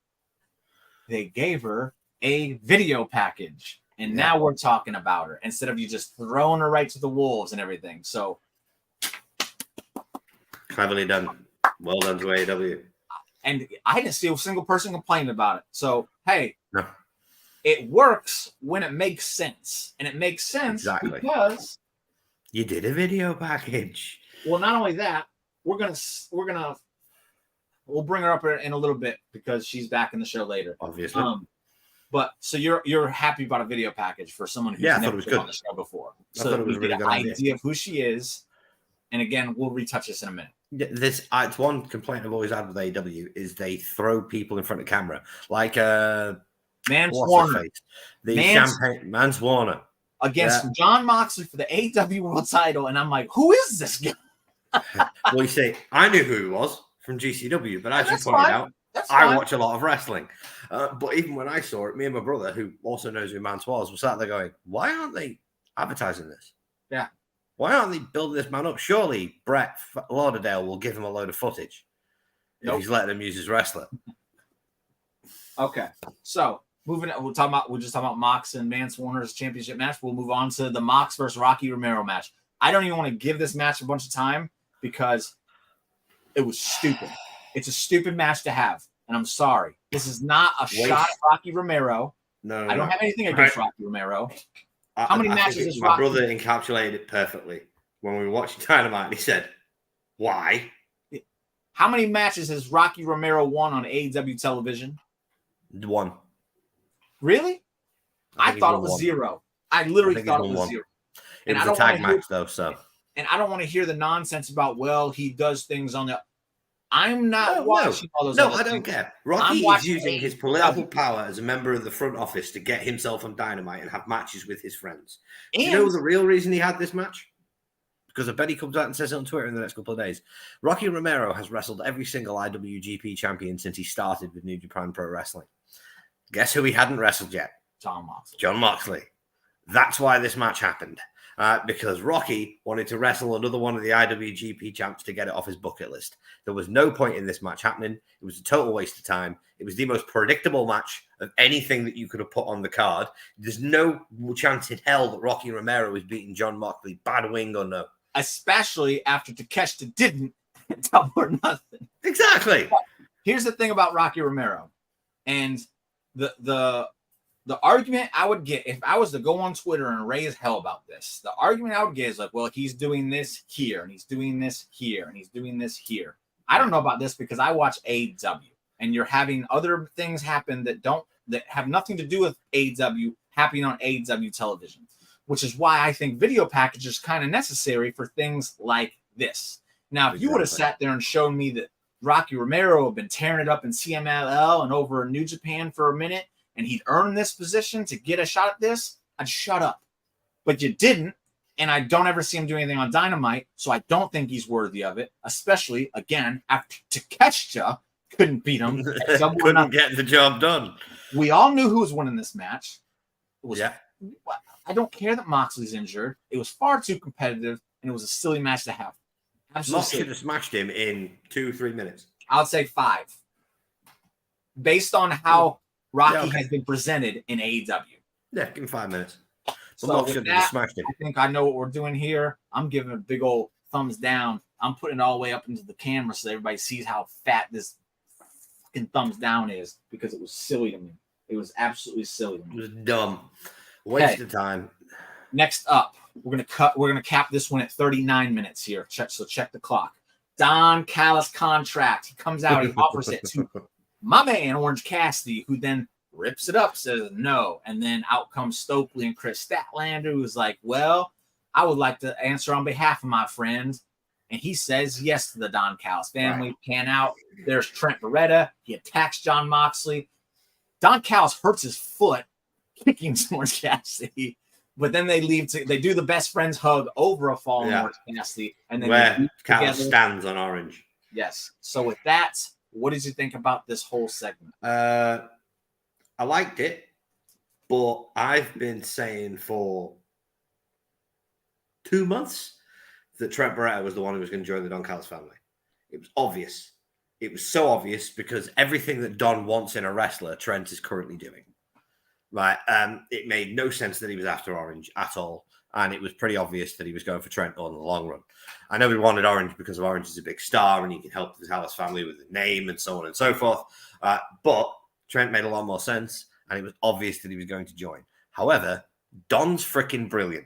They gave her a video package, and now we're talking about her instead of you just throwing her right to the wolves and everything. So cleverly done. Well done to AEW. And I didn't see a single person complaining about it. So hey, it works when it makes sense, and it makes sense because you did a video package. Well, not only that, we'll bring her up in a little bit because she's back in the show later. Obviously. But so you're happy about a video package for someone who's never been on the show before. So we get an idea of who she is. And again, we'll retouch this in a minute. It's one complaint I've always had with AEW is they throw people in front of camera. Like Mance Warner. Mance Warner. Against John Moxley for the AEW World title. And I'm like, who is this guy? Well, you see, I knew who he was from GCW, but as you pointed out, I watch a lot of wrestling. But even when I saw it, me and my brother, who also knows who Mance was sat there going, why aren't they advertising this? Yeah. Why aren't they building this man up? Surely Brett Lauderdale will give him a load of footage if he's letting him use his wrestler. Okay. So moving on, we're just talking about Mox and Mance Warner's championship match. We'll move on to the Mox versus Rocky Romero match. I don't even want to give this match a bunch of time because it was stupid. It's a stupid match to have. And I'm sorry. This is not a shot at Rocky Romero. No, I don't have anything against Rocky Romero. How many matches is my brother encapsulated it perfectly when we were watching Dynamite, and he said, why? How many matches has Rocky Romero won on AEW television? 1. Really? I thought it was 0. I literally thought it was 0. It was a tag match, though, so. And I don't want to hear the nonsense about, well, he does things on the... I'm not watching all those other I don't care. Rocky is using his political power as a member of the front office to get himself on Dynamite and have matches with his friends. Do you know the real reason he had this match? Because I bet he comes out and says it on Twitter in the next couple of days. Rocky Romero has wrestled every single IWGP champion since he started with New Japan Pro Wrestling. Guess who he hadn't wrestled yet? John Moxley. That's why this match happened. Because Rocky wanted to wrestle another one of the IWGP champs to get it off his bucket list. There was no point in this match happening. It was a total waste of time. It was the most predictable match of anything that you could have put on the card. There's no chance in hell that Rocky Romero is beating John Moxley, bad wing or no. Especially after Takeshita didn't double or nothing. Exactly. But here's the thing about Rocky Romero. And the argument I would get if I was to go on Twitter and raise hell about this, the argument I would get is like, well, he's doing this here and he's doing this here and he's doing this here. I don't know about this because I watch AEW and you're having other things happen that have nothing to do with AEW happening on AEW television, which is why I think video packages kind of necessary for things like this. Now, if you would have sat there and shown me that Rocky Romero had been tearing it up in CMLL and over in New Japan for a minute, and he'd earned this position to get a shot at this, I'd shut up. But you didn't, and I don't ever see him do anything on Dynamite, so I don't think he's worthy of it, especially, again, after Takeshita couldn't beat him. Couldn't get the job done. We all knew who was winning this match. I don't care that Moxley's injured. It was far too competitive, and it was a silly match to have. Mox should have smashed him in 2-3 minutes. I'll say 5. Based on how Rocky has been presented in AEW. Yeah, give him 5 minutes. So with that, smashed him. I think I know what we're doing here. I'm giving a big old thumbs down. I'm putting it all the way up into the camera so everybody sees how fat this fucking thumbs down is because it was silly to me. It was absolutely silly to me. It was dumb. Waste of time. Next up, we're gonna cap this one at 39 minutes here. Check the clock. Don Callis contract. He comes out, he offers it to my man, Orange Cassidy, who then rips it up, says no. And then out comes Stokely and Chris Statlander, who's like, well, I would like to answer on behalf of my friend. And he says yes to the Don Callis family. Right. Pan out. There's Trent Beretta. He attacks John Moxley. Don Callis hurts his foot kicking Orange Cassidy, but then they do the best friends hug over a fallen Orange Cassidy, and then where Callis stands on Orange. Yes. So with that, what did you think about this whole segment? I liked it, but I've been saying for 2 months that Trent Beretta was the one who was going to join the Don Callis family. It was obvious. It was so obvious because everything that Don wants in a wrestler, Trent is currently doing. Right? It made no sense that he was after Orange at all. And it was pretty obvious that he was going for Trent on the long run. I know we wanted Orange because Orange is a big star and he can help the Callis family with the name and so on and so forth. But Trent made a lot more sense and it was obvious that he was going to join. However, Don's freaking brilliant.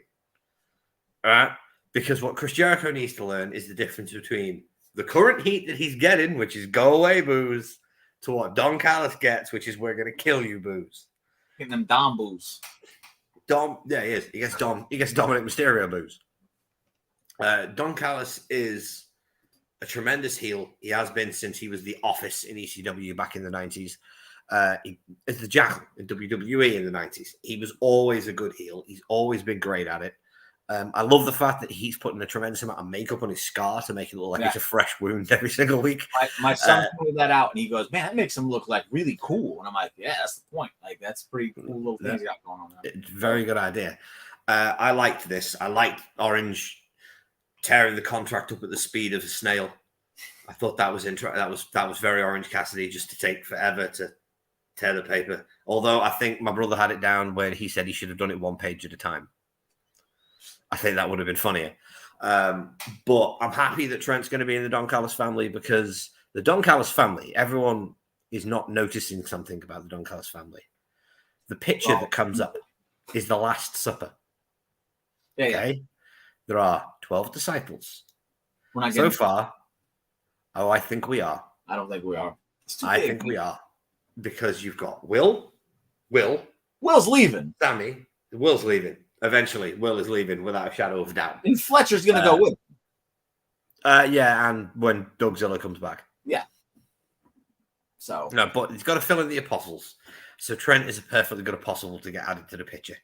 All right? Because what Chris Jericho needs to learn is the difference between the current heat that he's getting, which is go away boos, to what Don Callis gets, which is we're going to kill you boos. Getting them Dom boos. Dom, yeah, he is. He gets Dominic Mysterio boos. Don Callis is a tremendous heel. He has been since he was the Office in ECW back in the 90s. He is the Jackal in WWE in the 90s. He was always a good heel. He's always been great at it. I love the fact that he's putting a tremendous amount of makeup on his scar to make it look like it's a fresh wound every single week. My son pointed that out, and he goes, "Man, that makes him look like really cool." And I'm like, "Yeah, that's the point. Like, that's pretty cool little things you got going on there." It's a very good idea. I liked this. I liked Orange tearing the contract up at the speed of a snail. I thought that was interesting. That was very Orange Cassidy, just to take forever to tear the paper. Although I think my brother had it down when he said he should have done it one page at a time. I think that would have been funnier. But I'm happy that Trent's going to be in the Don Callis family because the Don Callis family, everyone is not noticing something about the Don Callis family. The picture that comes up is the Last Supper. Yeah, okay? Yeah. There are 12 disciples. We're not so far. Oh, I think we are. I don't think we are. I think we are. Because you've got Will. Will's leaving. Sammy. Will's leaving. Eventually, Will is leaving without a shadow of a doubt. And Fletcher's going to go with him. Yeah, and when Doug Zilla comes back. Yeah. So. No, but he's got to fill in the apostles. So Trent is a perfectly good apostle to get added to the picture.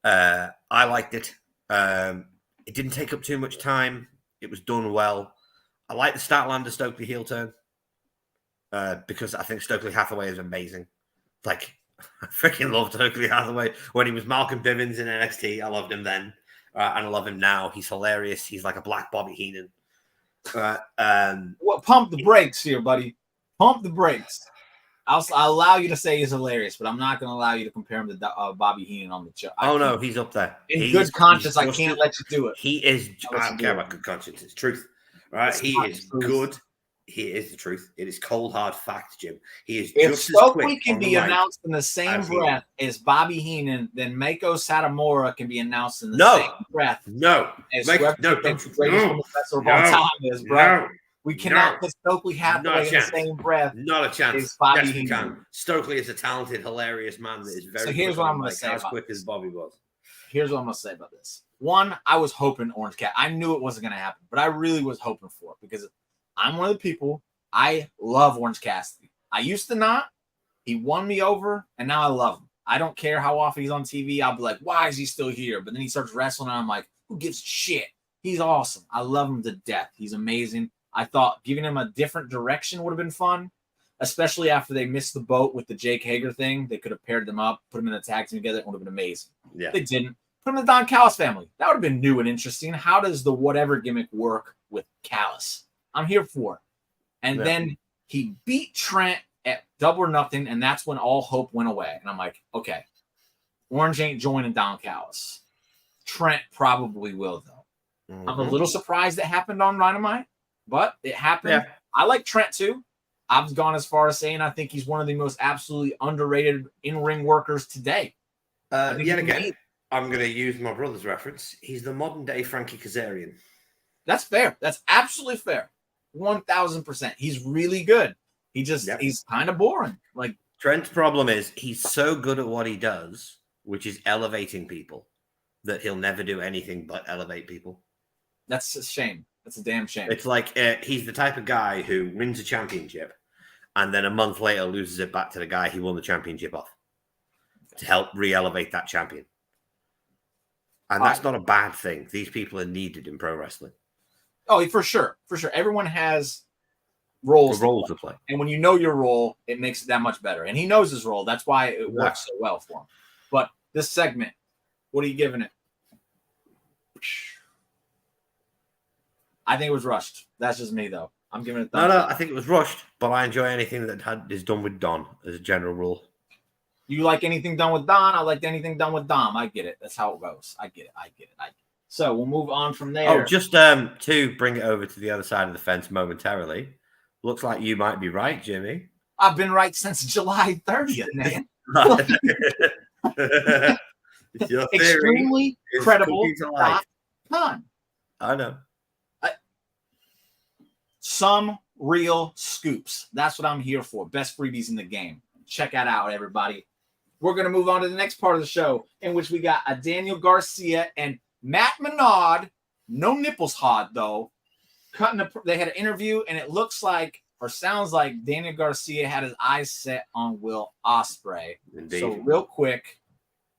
I liked it. It didn't take up too much time. It was done well. I like the Statlander Stokely heel turn. Because I think Stokely Hathaway is amazing. Like, I freaking loved Stokely Hathaway when he was Malcolm Bivens in NXT. I loved him then, and I love him now. He's hilarious. He's like a black Bobby Heenan. Well, pump the brakes here, buddy. Pump the brakes. I'll allow you to say he's hilarious, but I'm not going to allow you to compare him to Bobby Heenan on the show. No, he's up there. In good conscience, I can't let you do it. He is. I don't care about good conscience. It's truth, right? He is good. He is the truth. It is cold hard fact, Jim. He is. If Stokely can be announced in the same breath as Bobby Heenan, then Mako Satomura can be announced in the same breath. No, as We cannot put Stokely Hathaway in the same breath. Not a chance. As Bobby Heenan. Stokely is a talented, hilarious man that is very. So here's what I'm going to say. As quick as Bobby was. Here's what I'm going to say about this. One, I was hoping Orange Cat. I knew it wasn't going to happen, but I really was hoping for it because I'm one of the people. I love Orange Cassidy. I used to not. He won me over, and now I love him. I don't care how often he's on TV. I'll be like, why is he still here? But then he starts wrestling, and I'm like, who gives a shit? He's awesome. I love him to death. He's amazing. I thought giving him a different direction would have been fun, especially after they missed the boat with the Jake Hager thing. They could have paired them up, put them in the tag team together. It would have been amazing. Yeah. They didn't. Put him in the Don Callis family. That would have been new and interesting. How does the whatever gimmick work with Callis? I'm here for it. And then he beat Trent at Double or Nothing, and that's when all hope went away. And I'm like, okay, Orange ain't joining Don Callis. Trent probably will, though. Mm-hmm. I'm a little surprised it happened on Dynamite, but it happened. Yeah. I like Trent, too. I've gone as far as saying I think he's one of the most absolutely underrated in-ring workers today. Yet again, I'm going to use my brother's reference. He's the modern-day Frankie Kazarian. That's fair. That's absolutely fair. 1,000%. He's really good. He's kind of boring. Like Trent's problem is he's so good at what he does, which is elevating people, that he'll never do anything but elevate people. That's a shame. That's a damn shame. It's like he's the type of guy who wins a championship and then a month later loses it back to the guy he won the championship off to help re-elevate that champion. And that's not a bad thing. These people are needed in pro wrestling. Oh, for sure. For sure. Everyone has roles to play. And when you know your role, it makes it that much better. And he knows his role. That's why it works so well for him. But this segment, what are you giving it? I think it was rushed. That's just me, though. I'm giving it. No, I think it was rushed, but I enjoy anything that is done with Don as a general rule. You like anything done with Don? I like anything done with Dom. I get it. That's how it goes. I get it. So we'll move on from there. Oh, just to bring it over to the other side of the fence momentarily. Looks like you might be right, Jimmy. I've been right since July 30th, man. Your extremely credible. None. I know. Some real scoops. That's what I'm here for. Best freebies in the game. Check that out, everybody. We're going to move on to the next part of the show, in which we got a Daniel Garcia and Matt Menard. No nipples hard, though. They had an interview, and it looks like, or sounds like, Daniel Garcia had his eyes set on Will Ospreay. Indeed. So real quick,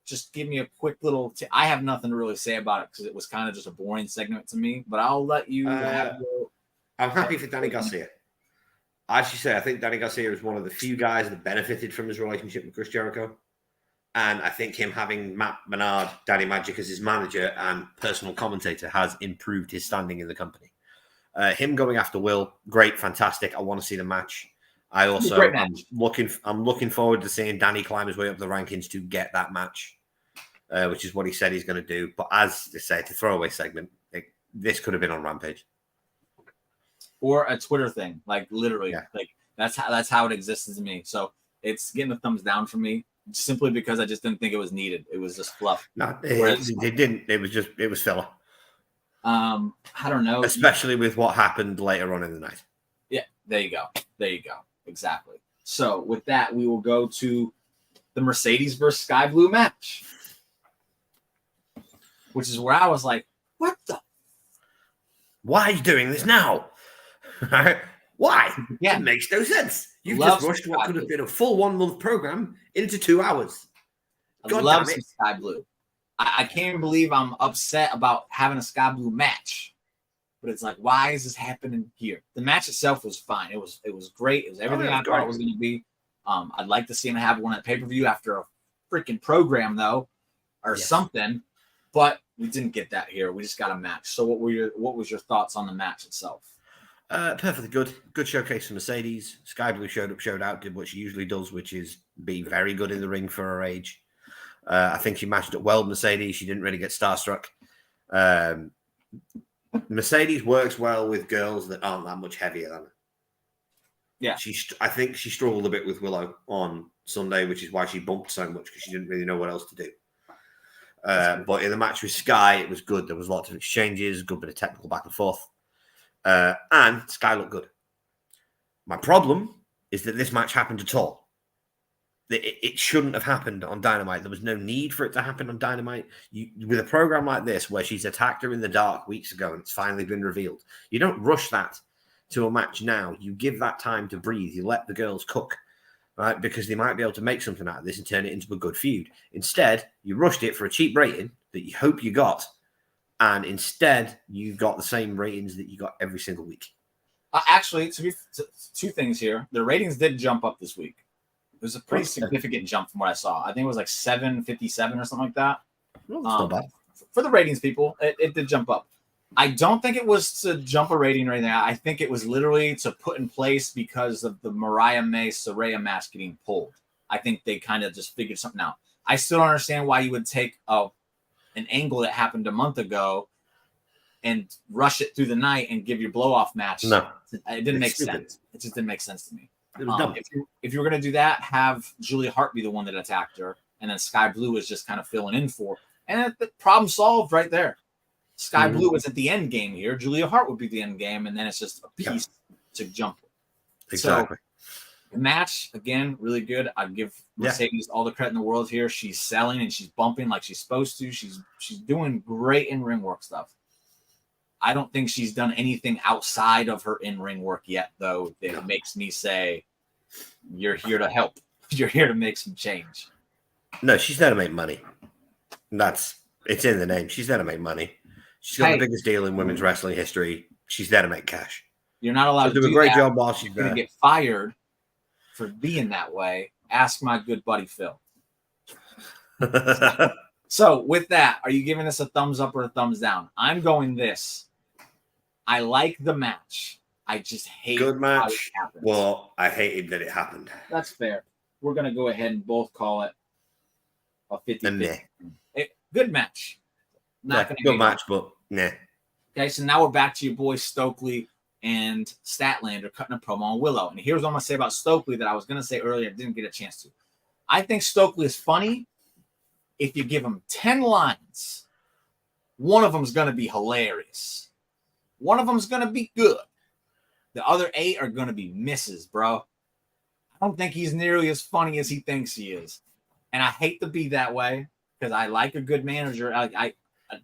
just give me a quick little I have nothing to really say about it because it was kind of just a boring segment to me, but I'll let you have your... I'm happy for Danny Garcia. I should say, I think Danny Garcia is one of the few guys that benefited from his relationship with Chris Jericho. And I think him having Matt Menard, Danny Magic, as his manager and personal commentator has improved his standing in the company. Him going after Will, great, fantastic. I want to see the match. I also I'm looking forward to seeing Danny climb his way up the rankings to get that match, which is what he said he's going to do. But as they say, it's a throwaway segment. This could have been on Rampage or a Twitter thing, like literally, like that's how it existed to me. So it's getting a thumbs down for me, simply because I just didn't think it was needed. It was just fluff. No, they didn't. It was filler. I don't know, especially with what happened later on in the night. Yeah, there you go. Exactly. So with that, we will go to the Mercedes versus Sky Blue match, which is where I was like, what the? Why are you doing this now? Why? Yeah, it makes no sense. You've just rushed what could have been a full 1 month program into 2 hours. I love some Sky Blue. I can't believe I'm upset about having a Sky Blue match, but it's like, why is this happening here? The match itself was fine. It was great. It was everything I thought it was going to be. I'd like to see him have one at pay-per-view after a freaking program, though, or something. But we didn't get that here. We just got a match. So what was your thoughts on the match itself? Perfectly good. Good showcase for Mercedes. Sky Blue showed up, showed out, did what she usually does, which is be very good in the ring for her age. I think she matched up well with Mercedes. She didn't really get starstruck. Mercedes works well with girls that aren't that much heavier than her. Yeah. I think she struggled a bit with Willow on Sunday, which is why she bumped so much, because she didn't really know what else to do. But in the match with Sky, it was good. There was lots of exchanges, a good bit of technical back and forth. And Sky looked good. My problem is that this match happened at all. It shouldn't have happened on Dynamite. There was no need for it to happen on Dynamite. With a program like this, where she's attacked her in the dark weeks ago and it's finally been revealed, you don't rush that to a match now. You give that time to breathe. You let the girls cook, right? Because they might be able to make something out of this and turn it into a good feud. Instead, you rushed it for a cheap rating that you hope you got, and instead you got the same ratings that you got every single week. Actually, two things here. The ratings did jump up this week. It was a pretty significant jump from what I saw. I think it was like 757 or something like that. Well, that's not bad. For the ratings, people, it did jump up. I don't think it was to jump a rating right now. I think it was literally to put in place because of the Mariah May Saraya match getting pulled. I think they kind of just figured something out. I still don't understand why you would take an angle that happened a month ago and rush it through the night and give your blow-off match. No. It didn't make sense. It just didn't make sense to me. It was dumb. If you were going to do that, have Julia Hart be the one that attacked her, and then Sky Blue is just kind of filling in for. And the problem solved right there. Sky Blue was at the end game here. Julia Hart would be the end game, and then it's just a piece to jump. Exactly. So, the match, again, really good. I'd give Mercedes all the credit in the world here. She's selling and she's bumping like she's supposed to. She's doing great in-ring work stuff. I don't think she's done anything outside of her in-ring work yet, though, that makes me say You're here to help. You're here to make some change. No, she's there to make money. It's in the name. She's there to make money. She's got the biggest deal in women's wrestling history. She's there to make cash. You're not allowed to do a great job while she's going to get fired for being that way. Ask my good buddy Phil. So with that, are you giving us a thumbs up or a thumbs down? I'm going this. I like the match. I just hate good match. How it happens. Well, I hated that it happened. That's fair. We're going to go ahead and both call it a 50-50. Good match. Good match, but nah. Okay, so now we're back to your boy Stokely and Statlander cutting a promo on Willow. And here's what I'm going to say about Stokely that I was going to say earlier. I didn't get a chance to. I think Stokely is funny. If you give him 10 lines, one of them is going to be hilarious. One of them is going to be good. The other 8 are going to be misses, bro. I don't think he's nearly as funny as he thinks he is. And I hate to be that way because I like a good manager.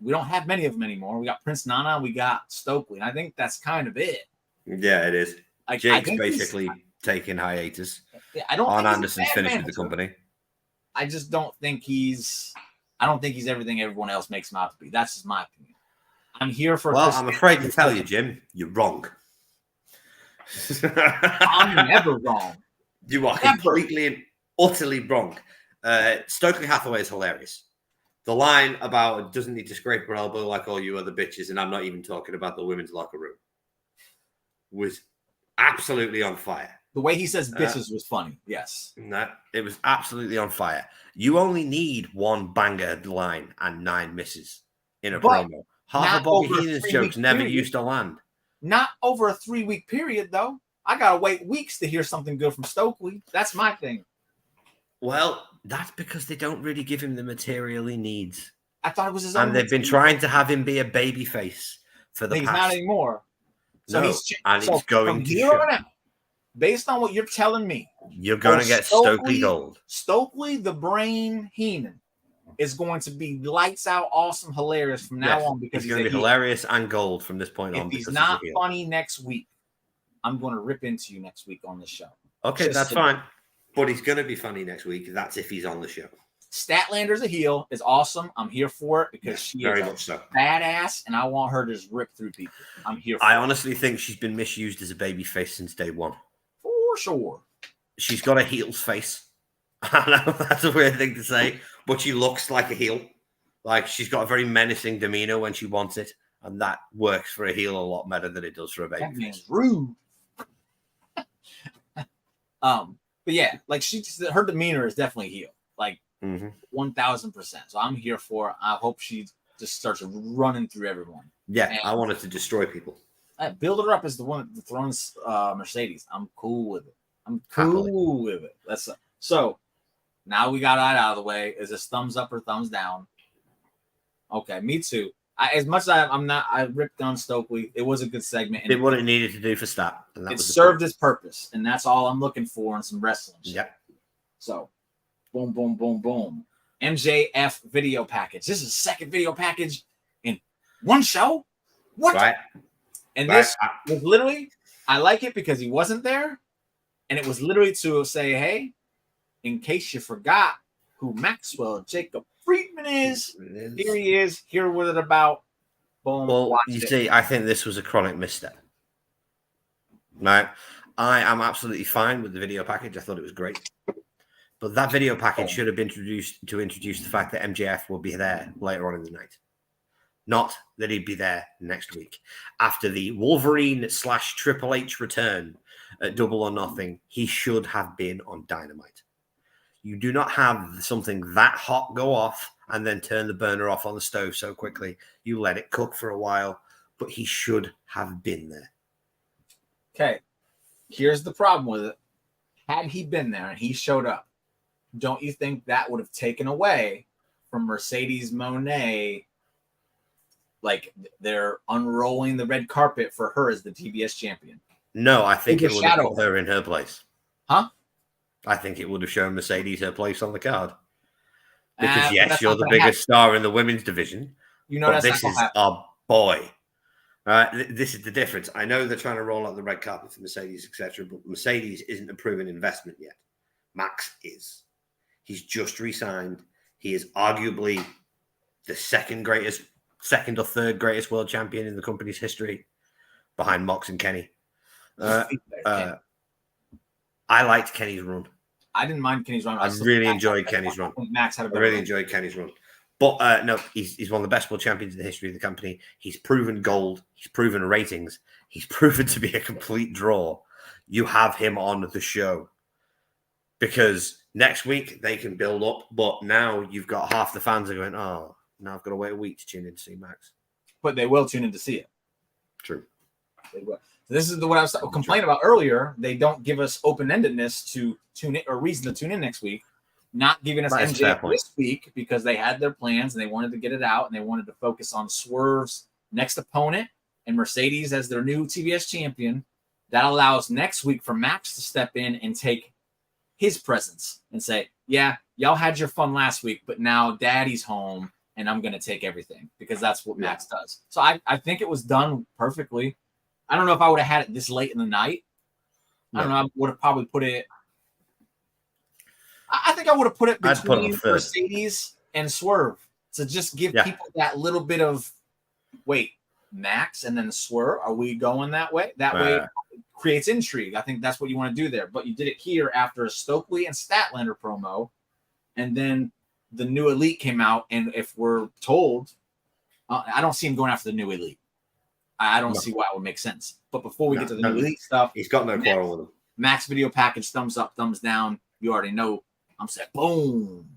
We don't have many of them anymore. We got Prince Nana, we got Stokely. And I think that's kind of it. Yeah, it is. Jake's basically taking hiatus. Arn Anderson's finished with the company. I just don't think he's everything everyone else makes him out to be. That's just my opinion. I'm here for. Well, I'm afraid to tell you, Jim, you're wrong. I'm never wrong. You are completely and utterly wrong. Stokely Hathaway is hilarious. The line about it doesn't need to scrape her elbow like all you other bitches, and I'm not even talking about the women's locker room, was absolutely on fire. The way he says bitches was funny. Yes. No, it was absolutely on fire. You only need one banger line and 9 misses in a promo. Half of Bobby Heenan's jokes never used to land. Not over a 3-week period, though. I got to wait weeks to hear something good from Stokely. That's my thing. Well, that's because they don't really give him the material he needs. I thought it was his own. And they've been trying to have him be a babyface for the past. He's not anymore. So no, he's going to here on out. Based on what you're telling me, you're going to get Stokely gold. Stokely, the Brain Heenan, is going to be lights out, awesome, hilarious from now on because he's going to be hilarious and gold from this point on. If he's not funny next week, I'm going to rip into you next week on the show. Okay, that's fine. But he's going to be funny next week. That's if he's on the show. Statlander's a heel is awesome. I'm here for it because she is a badass, and I want her to just rip through people. I'm here for it. I honestly think she's been misused as a babyface since day one. For sure. She's got a heel's face. I know that's a weird thing to say, but she looks like a heel. Like she's got a very menacing demeanor when she wants it, and that works for a heel a lot better than it does for a baby. That man's rude. But yeah, like her demeanor is definitely heel, like 1000%. So I'm here for it. I hope she just starts running through everyone. Yeah, and I wanted to destroy people. Build her up as the one that throws Mercedes. I'm cool with it. I'm cool with it. So now we got that out of the way. Is this thumbs up or thumbs down? Okay, me too. As much as I ripped on Stokely. It was a good segment. Did what it needed to do for Stat. It served its purpose, and that's all I'm looking for in some wrestling. Yeah. So, boom, boom, boom, boom. MJF video package. This is the second video package in one show. What? Right. And this was literally, I like it because he wasn't there, and it was literally to say, hey, in case you forgot who Maxwell Jacob Friedman is, here he is. Here what it about. Boom. Well, you see, I think this was a chronic misstep. Right? I am absolutely fine with the video package. I thought it was great. But that video package should have been introduced to introduce the fact that MJF will be there later on in the night. Not that he'd be there next week. After the Wolverine / Triple H return at Double or Nothing, he should have been on Dynamite. You do not have something that hot go off and then turn the burner off on the stove so quickly. You let it cook for a while, but he should have been there. Okay, here's the problem with it. Had he been there and he showed up, don't you think that would have taken away from Mercedes Moné? Like they're unrolling the red carpet for her as the TBS champion. No, I think it would have put her in her place. Huh? I think it would have shown Mercedes her place on the card. Because yes, you're the biggest star in the women's division. You know, but this is our boy. This is the difference. I know they're trying to roll out the red carpet for Mercedes, etc., but Mercedes isn't a proven investment yet. Max is. He's just re-signed. He is arguably the second or third greatest world champion in the company's history, behind Mox and Kenny. I liked Kenny's run. I didn't mind Kenny's run. I really enjoyed Kenny's run. Max had a really enjoyed Kenny's run. But no, he's one of the best world champions in the history of the company. He's proven gold. He's proven ratings. He's proven to be a complete draw. You have him on the show because next week they can build up. But now you've got half the fans are going, oh, now I've got to wait a week to tune in to see Max. But they will tune in to see it. True. They will. This is what I was complaining about earlier. They don't give us open-endedness to tune in or reason to tune in next week. Not giving us MJF this week because they had their plans and they wanted to get it out and they wanted to focus on Swerve's next opponent and Mercedes as their new TBS champion. That allows next week for Max to step in and take his presence and say, yeah, y'all had your fun last week, but now daddy's home and I'm going to take everything because that's what Max does. So I think it was done perfectly. I don't know if I would have had it this late in the night. I don't know. I would have probably put it. I think I would have put it between Mercedes and Swerve to just give people that little bit of wait, Max and then Swerve. Are we going that way? That way it creates intrigue. I think that's what you want to do there. But you did it here after a Stokely and Statlander promo, and then the new Elite came out. And if we're told, I don't see him going after the new Elite. I don't see why it would make sense. But before we get to the new Elite stuff, he's got no quarrel with him. Max video package, thumbs up, thumbs down. You already know. I'm saying, boom.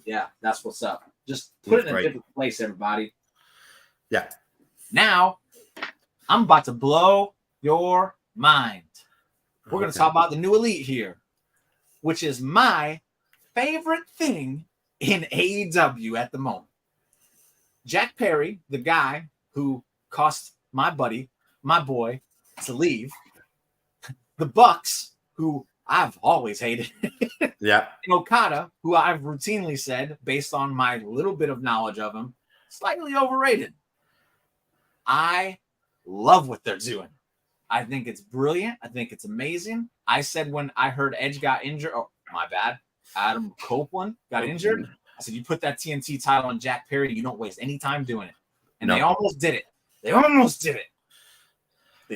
Yeah, that's what's up. Just put it in a different place, everybody. Yeah. Now, I'm about to blow your mind. We're going to talk about the new Elite here, which is my favorite thing in AEW at the moment. Jack Perry, the guy who cost my buddy, my boy, to leave. The Bucks, who I've always hated. Yeah. And Okada, who I've routinely said, based on my little bit of knowledge of him, slightly overrated. I love what they're doing. I think it's brilliant. I think it's amazing. I said when I heard Edge got injured, oh, my bad, Adam Copeland got injured, I said, you put that TNT title on Jack Perry, you don't waste any time doing it. And they almost did it. They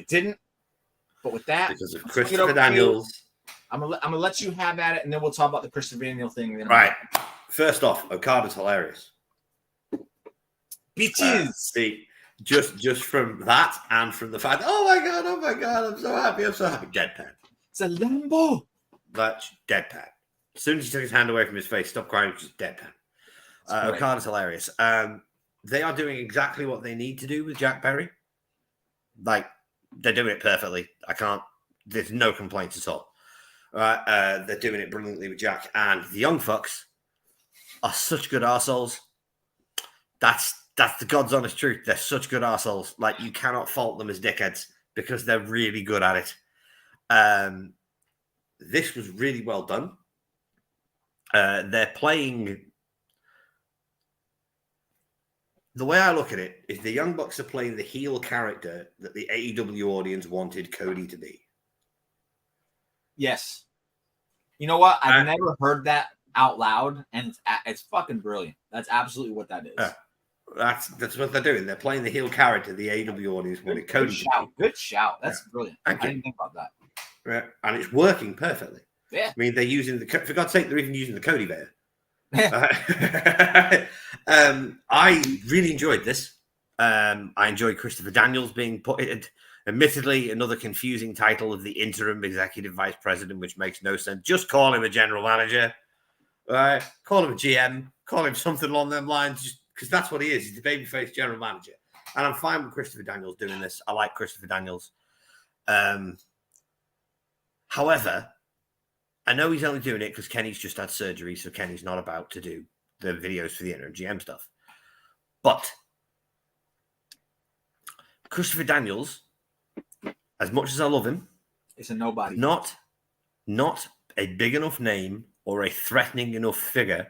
didn't. But with that, because of Christopher Daniels. I'm gonna let you have at it, and then we'll talk about the Christopher Daniels thing. Right. First off, Okada's hilarious. Bitches. Just from that and from the fact, oh my god, I'm so happy, deadpan. It's a Lambo. That's deadpan. As soon as he took his hand away from his face, stop crying, just deadpan. Okada's hilarious. They are doing exactly what they need to do with Jack Perry. Like, they're doing it perfectly. There's no complaints at all. They're doing it brilliantly with Jack, and the Young Fucks are such good arseholes. That's the God's honest truth. They're such good arseholes. Like, you cannot fault them as dickheads because they're really good at it. This was really well done. They're playing. The way I look at it is the Young Bucks are playing the heel character that the AEW audience wanted Cody to be. Yes. You know what? I've never heard that out loud, and it's fucking brilliant. That's absolutely what that is. That's what they're doing. They're playing the heel character the AEW audience wanted Cody to be. Good shout. That's brilliant. I didn't think about that. Right. And it's working perfectly. Yeah. I mean, they're using for God's sake, they're even using the Cody Veil. I really enjoyed this. I enjoyed Christopher Daniels being put in, admittedly, another confusing title of the interim executive vice president, which makes no sense. Just call him a general manager. Call him a GM. Call him something along them lines, just because that's what he is. He's the babyface general manager. And I'm fine with Christopher Daniels doing this. I like Christopher Daniels. However, I know he's only doing it because Kenny's just had surgery, so Kenny's not about to do the videos for the interim GM stuff. But Christopher Daniels, as much as I love him, it's a nobody. Not a big enough name or a threatening enough figure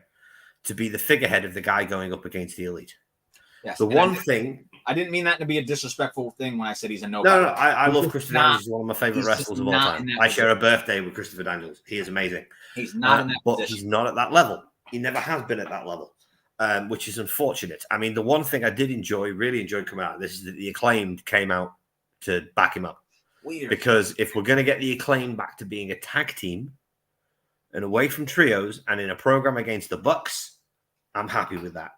to be the figurehead of the guy going up against the Elite. Yes, the one thing I didn't mean that to be a disrespectful thing when I said he's a nobody. No, I love Christopher Daniels. He's one of my favorite wrestlers of all time. I share a birthday with Christopher Daniels. He is amazing. He's not in that but position. He's not at that level. He never has been at that level, which is unfortunate. I mean, the one thing I did really enjoyed coming out of this is that the Acclaimed came out to back him up. Weird. Because if we're going to get the Acclaimed back to being a tag team and away from trios and in a program against the Bucks, I'm happy with that.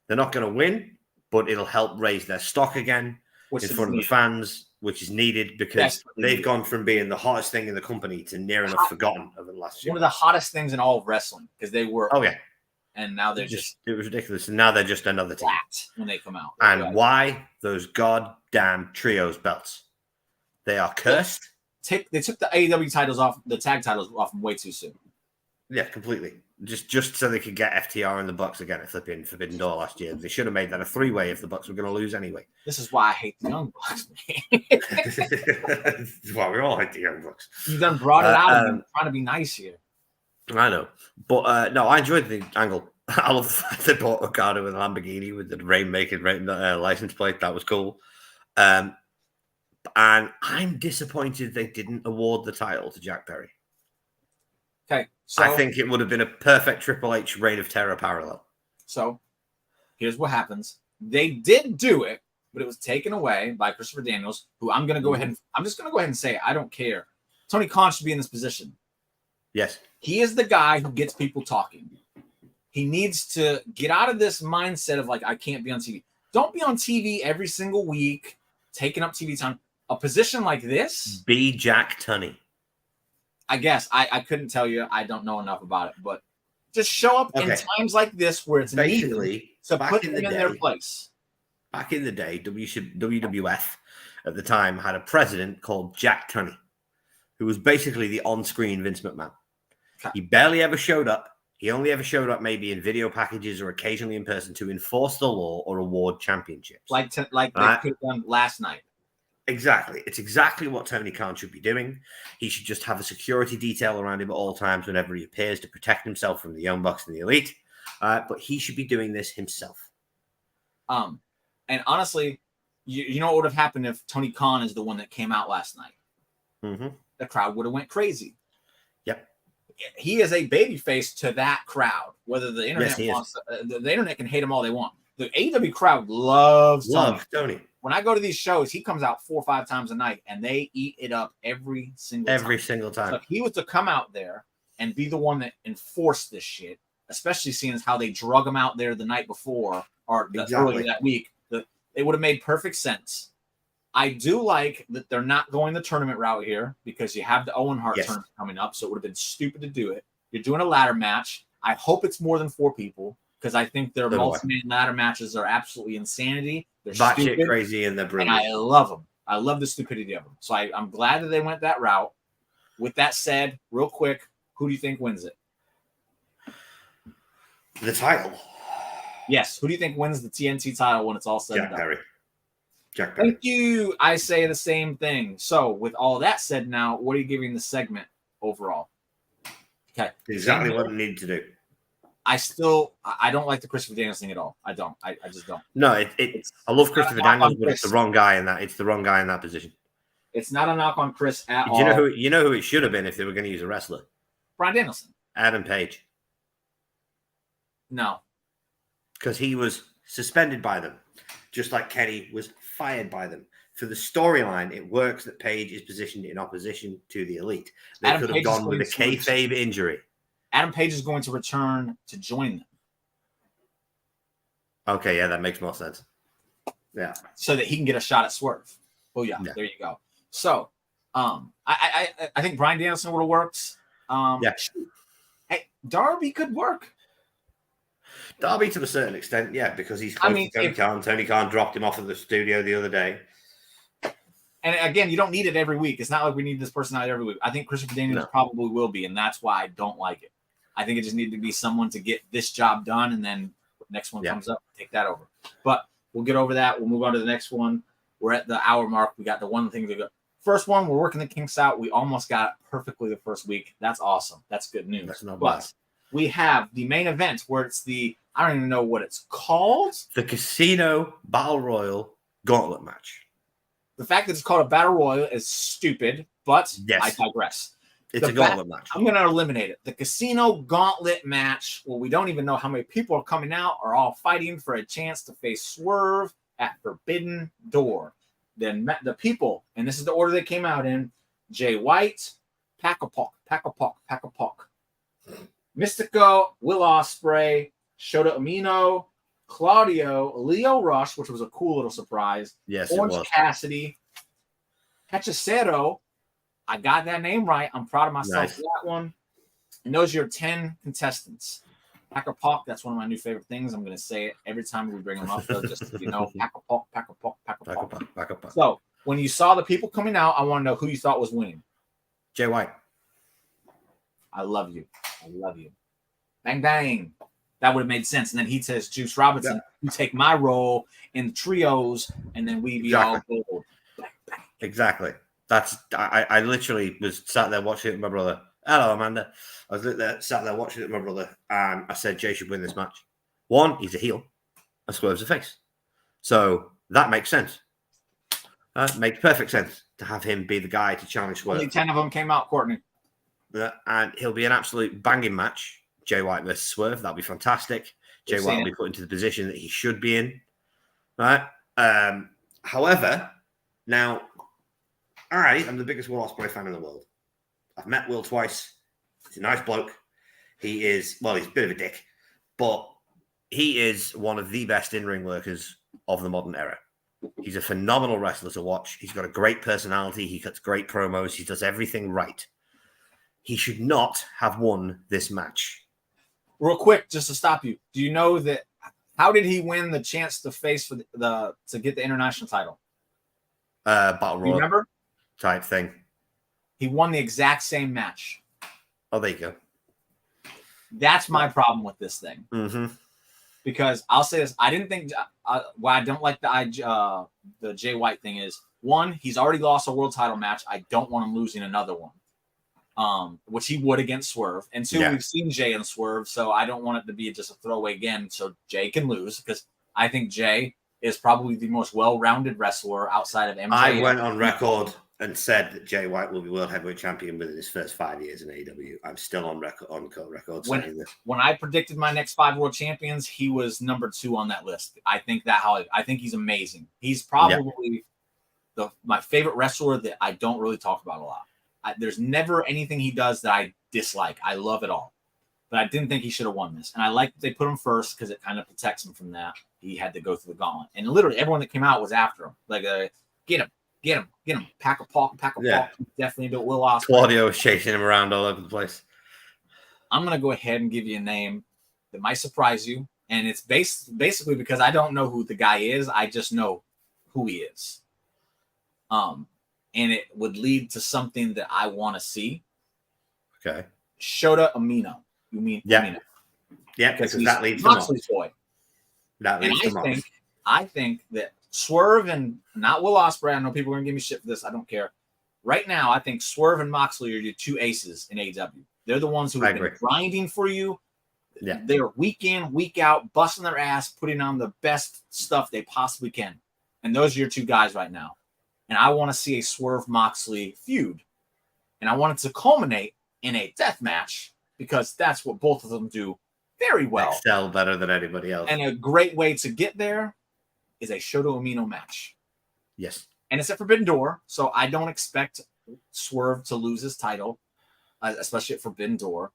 They're not going to win, but it'll help raise their stock again in front of the fans, which is needed because they've gone from being the hottest thing in the company to near enough forgotten over the last year. One of the hottest things in all of wrestling because they were. Oh, yeah. And now they're just. It was ridiculous. And now they're just another team. When they come out. And why those goddamn trios belts? They are cursed. They took the AEW titles off, the tag titles off them way too soon. Yeah, completely. Just so they could get FTR and the Bucks again at flipping Forbidden Door last year. They should have made that a 3-way if the Bucks were going to lose anyway. This is why I hate the Young Bucks. This is why we all hate the Young Bucks. You done brought it out and trying to be nice here. I know. But no, I enjoyed the angle. I love the fact they bought Okada with a Lamborghini with the Rainmaker license plate. That was cool. And I'm disappointed they didn't award the title to Jack Perry. Okay, so I think it would have been a perfect Triple H Reign of Terror parallel. So here's what happens. They did do it, but it was taken away by Christopher Daniels, who I'm just going to go ahead and say, I don't care. Tony Khan should be in this position. Yes. He is the guy who gets people talking. He needs to get out of this mindset of like, I can't be on TV. Don't be on TV every single week, taking up TV time. A position like this. Be Jack Tunney. I guess I couldn't tell you. I don't know enough about it, but just show up in times like this where it's needed to put them in their place. Back in the day, WWF at the time had a president called Jack Tunney, who was basically the on-screen Vince McMahon. Okay. He barely ever showed up. He only ever showed up maybe in video packages or occasionally in person to enforce the law or award championships. Like they could have done last night. Exactly. It's exactly what Tony Khan should be doing. He should just have a security detail around him at all times whenever he appears to protect himself from the Young Bucks and the Elite. But he should be doing this himself. And honestly, you know what would have happened if Tony Khan is the one that came out last night? Mm-hmm. The crowd would have went crazy. Yep. He is a babyface to that crowd. Whether the internet wants the internet can hate him all they want. The AEW crowd loves Tony. When I go to these shows, he comes out 4 or 5 times a night, and they eat it up every single time. So if he was to come out there and be the one that enforced this shit, especially seeing as how they drug him out there the night before or earlier that week, it would have made perfect sense. I do like that they're not going the tournament route here because you have the Owen Hart tournament coming up, so it would have been stupid to do it. You're doing a ladder match. I hope it's more than 4 people because I think their multi-man ladder matches are absolutely insanity. They're stupid, crazy, and they're brilliant. And I love them. I love the stupidity of them. So I'm glad that they went that route. With that said, real quick, who do you think wins it? The title. Yes. Who do you think wins the TNT title when it's all said and done? Jack Perry. Thank you. I say the same thing. So with all that said now, what are you giving the segment overall? Okay. Exactly what it needed to do. I don't like the Christopher Daniels thing at all. I don't. I just don't. No, I love Christopher Daniels, but it's the wrong guy in that. It's the wrong guy in that position. It's not a knock on Chris at all. You know who it should have been if they were going to use a wrestler? Bryan Danielson. Adam Page. No. Because he was suspended by them, just like Kenny was fired by them. For the storyline, it works that Page is positioned in opposition to the Elite. They could have gone with a kayfabe injury. Adam Page is going to return to join them. Okay, yeah, that makes more sense. Yeah. So that he can get a shot at Swerve. Oh, yeah. There you go. So, I think Bryan Danielson would have worked. Yeah. Hey, Darby could work. Darby to a certain extent, yeah, because he's close to Tony Khan. Tony Khan dropped him off at the studio the other day. And again, you don't need it every week. It's not like we need this personality every week. I think Christopher Daniels probably will be, and that's why I don't like it. I think it just needed to be someone to get this job done, and then the next one comes up, take that over. But we'll get over that. We'll move on to the next one. We're at the hour mark. We got the one thing to go. First one, we're working the kinks out. We almost got it perfectly the first week. That's awesome. That's good news. That's not bad. We have the main event where it's I don't even know what it's called. The Casino Battle Royal gauntlet match. The fact that it's called a battle royal is stupid, but Yes. I digress. It's a gauntlet match. I'm going to eliminate it. The casino gauntlet match, well, we don't even know how many people are coming out, are all fighting for a chance to face Swerve at Forbidden Door. Then the people, and this is the order they came out in: Jay White, Pac, Mystico, Will Ospreay, Shota Umino, Claudio, Lio Rush, which was a cool little surprise. Yes, Orange it was. Cassidy, Hechicero. I got that name right. I'm proud of myself for that one. And those are your 10 contestants. Packer Pac, that's one of my new favorite things. I'm going to say it every time we bring them up, though, just so you know. Packer Pac. So when you saw the people coming out, I want to know who you thought was winning. Jay White. I love you. Bang, bang. That would have made sense. And then he says, Juice Robinson, you take my role in the trios, and then we be all gold. Bang, bang. Exactly. I literally was sat there watching it with my brother. Hello, Amanda. I was sat there watching it with my brother, and I said Jay should win this match. One, he's a heel, and Swerve's a face. So that makes sense. Makes perfect sense to have him be the guy to challenge Swerve. Only 10 of them came out, Courtney. And he'll be an absolute banging match. Jay White versus Swerve. That'll be fantastic. Jay White will be put into the position that he should be in. Right? However, now, I am the biggest Will Ospreay fan in the world. I've met Will twice. He's a nice bloke. He's a bit of a dick, but he is one of the best in-ring workers of the modern era. He's a phenomenal wrestler to watch. He's got a great personality. He cuts great promos. He does everything right. He should not have won this match. Real quick, just to stop you. Do you know that? How did he win the chance to face for to get the international title? Battle Royal. Remember? Type thing. He won the exact same match. Oh, there you go. That's my problem with this thing. Mm-hmm. Because I'll say this, I didn't think why I don't like the Jay White thing is, one, he's already lost a world title match. I don't want him losing another one. Which he would against Swerve. And two, we've seen Jay and Swerve, so I don't want it to be just a throwaway again so Jay can lose, because I think Jay is probably the most well-rounded wrestler outside of MJ. I went on record and said that Jay White will be World Heavyweight Champion within his first 5 years in AEW. I'm still on record saying this. When I predicted my next 5 world champions, he was number 2 on that list. I think he's amazing. He's probably my favorite wrestler that I don't really talk about a lot. There's never anything he does that I dislike. I love it all. But I didn't think he should have won this. And I like that they put him first because it kind of protects him from that. He had to go through the gauntlet. And literally everyone that came out was after him. Like, get him. Pack a Pac. Definitely do it. Will Ospreay. Claudio was chasing him around all over the place. I'm going to go ahead and give you a name that might surprise you. And it's basically because I don't know who the guy is. I just know who he is. And it would lead to something that I want to see. Okay. Shota Umino. You mean Umino? Yeah, because that leads to Moxley's boy. That leads to Moxley. I think that Swerve and not Will Ospreay. I know people are going to give me shit for this. I don't care. Right now, I think Swerve and Moxley are your 2 aces in AEW. They're the ones who have been grinding for you. Yeah. They're week in, week out, busting their ass, putting on the best stuff they possibly can. And those are your 2 guys right now. And I want to see a Swerve Moxley feud. And I want it to culminate in a death match because that's what both of them do very well. Excel better than anybody else. And a great way to get there is a Shota Umino match. Yes. And it's at Forbidden Door, so I don't expect Swerve to lose his title, especially at Forbidden Door.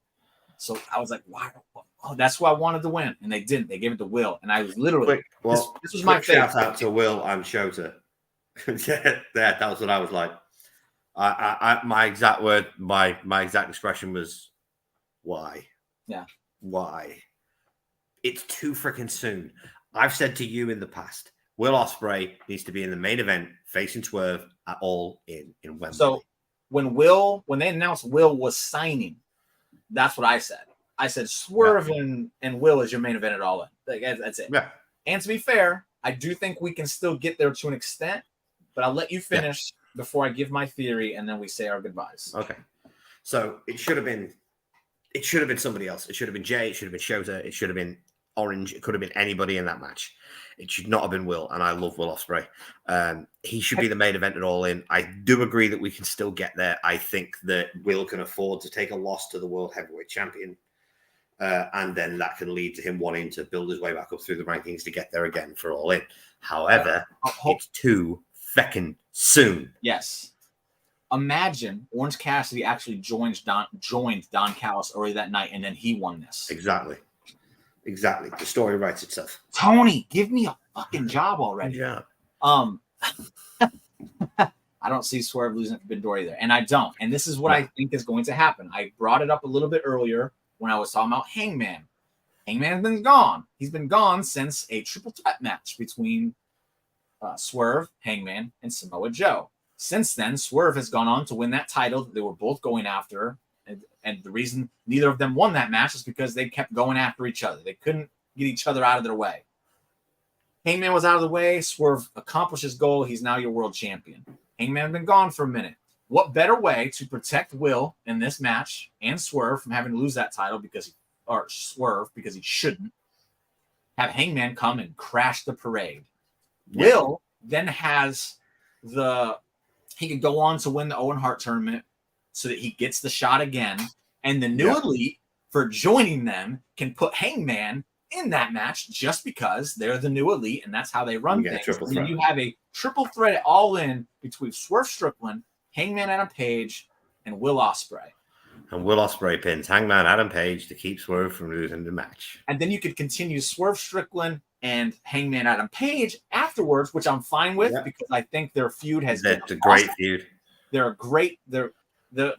So I was like, why? Oh, that's who I wanted to win. And they didn't. They gave it to Will. And I was literally, this was my favorite. Shout out to Will and Shota. That was what I was like. My exact word, my exact expression was, why? Yeah. Why? It's too freaking soon. I've said to you in the past, Will Ospreay needs to be in the main event facing Swerve at All In Wembley. So when they announced Will was signing, that's what I said. I said Swerve and Will is your main event at All In. That's it. Yeah. And to be fair, I do think we can still get there to an extent. But I'll let you finish before I give my theory, and then we say our goodbyes. Okay. So it should have been somebody else. It should have been Jay. It should have been Shota. It should have been orange. It could have been anybody in that match. It should not have been Will, and I love Will Ospreay. He should be the main event at All In. I do agree that we can still get there. I think that Will can afford to take a loss to the World Heavyweight Champion, and then that can lead to him wanting to build his way back up through the rankings to get there again for All In. However, it's too feckin' soon. Yes. Imagine Orange Cassidy actually joined Don Callis early that night, and then he won this. Exactly. The story writes itself. Tony, give me a fucking job already. Yeah. I don't see Swerve losing to Bandor either, and I don't. And this is what I think is going to happen. I brought it up a little bit earlier when I was talking about Hangman. Hangman's been gone. He's been gone since a triple threat match between Swerve, Hangman, and Samoa Joe. Since then, Swerve has gone on to win that title that they were both going after. And the reason neither of them won that match is because they kept going after each other. They couldn't get each other out of their way. Hangman was out of the way. Swerve accomplished his goal. He's now your world champion. Hangman has been gone for a minute. What better way to protect Will in this match and Swerve from having to lose that title Swerve because he shouldn't, have Hangman come and crash the parade. Yeah. Will then has he could go on to win the Owen Hart tournament so that he gets the shot again. And the new elite for joining them can put Hangman in that match just because they're the new elite and that's how they run things. And then you have a triple threat All In between Swerve Strickland, Hangman Adam Page, and Will Ospreay. And Will Ospreay pins Hangman Adam Page to keep Swerve from losing the match. And then you could continue Swerve Strickland and Hangman Adam Page afterwards, which I'm fine with because I think their feud has been a great feud. They're a great. The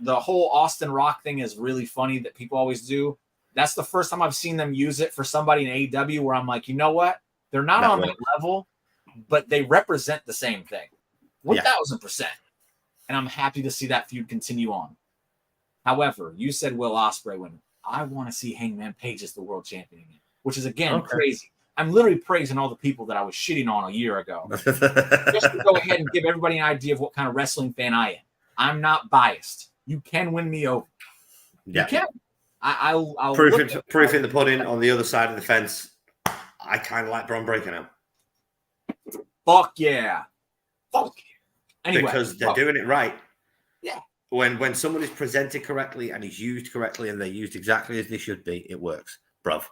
whole Austin Rock thing is really funny that people always do. That's the first time I've seen them use it for somebody in AEW where I'm like, you know what? They're not on that level, but they represent the same thing. 1,000%. And I'm happy to see that feud continue on. However, you said Will Ospreay when I want to see Hangman Page as the world champion again, which is again crazy. I'm literally praising all the people that I was shitting on a year ago. Just to go ahead and give everybody an idea of what kind of wrestling fan I am. I'm not biased. You can win me over. Yeah. You can. I'll proof in the pudding on the other side of the fence. I kind of like Bron Breakker now. Fuck yeah. Anyway, because they're doing it right. Yeah. When someone is presented correctly and is used correctly and they're used exactly as they should be, it works. Bruv.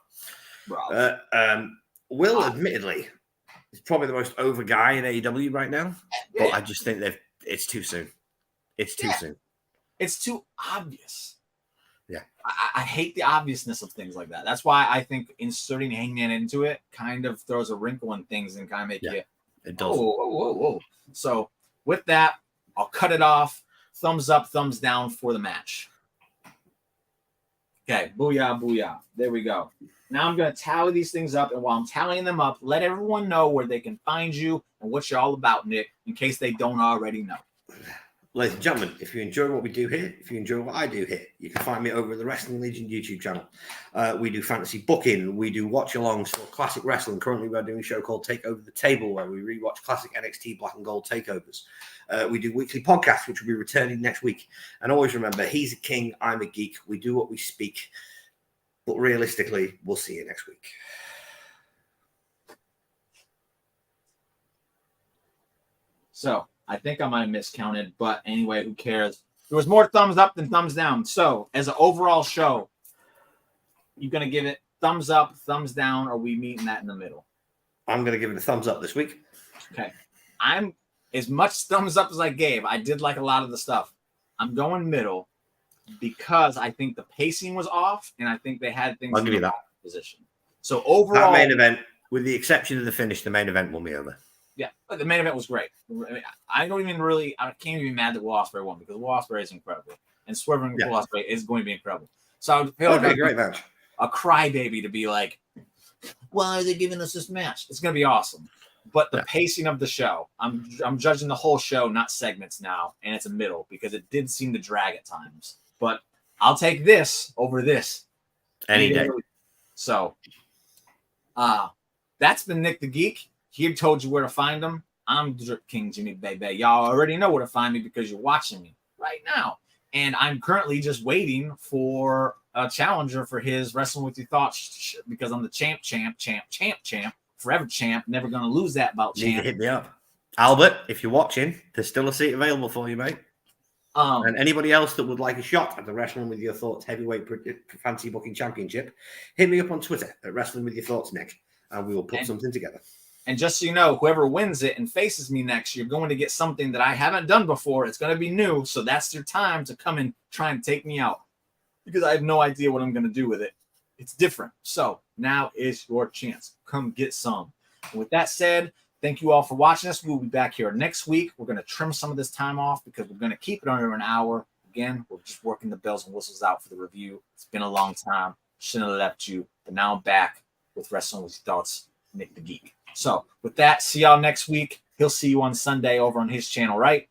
Will, admittedly, is probably the most over guy in AEW right now. Yeah. But I just think it's too soon. It's too soon. It's too obvious. Yeah. I hate the obviousness of things like that. That's why I think inserting Hangman into it kind of throws a wrinkle in things and kind of make you. It does. Whoa. So with that, I'll cut it off. Thumbs up, thumbs down for the match. Okay. Booyah. There we go. Now I'm going to tally these things up, and while I'm tallying them up, let everyone know where they can find you and what you're all about, Nick, in case they don't already know. Ladies and gentlemen, if you enjoy what we do here, if you enjoy what I do here, you can find me over at the Wrestling Legion YouTube channel. We do fantasy booking. We do watch-alongs for classic wrestling. Currently, we're doing a show called Take Over the Table, where we rewatch classic NXT Black and Gold takeovers. We do weekly podcasts, which will be returning next week. And always remember, he's a king, I'm a geek. We do what we speak. But realistically, we'll see you next week. So, I think I might have miscounted, but anyway, who cares? There was more thumbs up than thumbs down. So, as an overall show, you going to give it thumbs up, thumbs down, or are we meeting that in the middle? I'm going to give it a thumbs up this week. Okay. I'm as much thumbs up as I gave. I did like a lot of the stuff. I'm going middle because I think the pacing was off, and I think they had things in the right position. So, overall... That main event, with the exception of the finish, the main event won me over. Yeah, but the main event was great. I can't even be mad that Will Ospreay won because Will Ospreay is incredible. And Swerving Will Ospreay is going to be incredible. So I feel like a great match. A crybaby to be like, why are they giving us this match? It's going to be awesome. But the pacing of the show, I'm judging the whole show, not segments now, and it's a middle because it did seem to drag at times. But I'll take this over this any day. So that's been Nick the Geek. He told you where to find him. I'm Drip King Jimmy Baby. Y'all already know where to find me because you're watching me right now. And I'm currently just waiting for challenger for his Wrestling With Your Thoughts because I'm the champ, forever champ, never going to lose that belt You need to champ. hit me up. Albert, if you're watching, there's still a seat available for you, mate. And anybody else that would like a shot at the Wrestling With Your Thoughts Heavyweight Fantasy Booking Championship, hit me up on Twitter at Wrestling With Your Thoughts, Nick, and we will put something together. And just so you know, whoever wins it and faces me next, you're going to get something that I haven't done before. It's going to be new, so that's your time to come and try and take me out because I have no idea what I'm going to do with it. It's different. So now is your chance. Come get some. And with that said, thank you all for watching us. We'll be back here next week. We're going to trim some of this time off because we're going to keep it under an hour. Again, we're just working the bells and whistles out for the review. It's been a long time. Shouldn't have left you. But now I'm back with Wrestling With Your Thoughts, Nick the Geek. So with that, see y'all next week. He'll see you on Sunday over on his channel, right?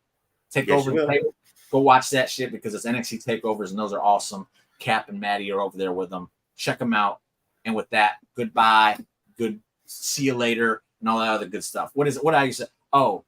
Go watch that shit because it's NXT takeovers and those are awesome. Cap and Maddie are over there with them. Check them out. And with that, goodbye. Good. See you later. And all that other good stuff. What I used to? Oh,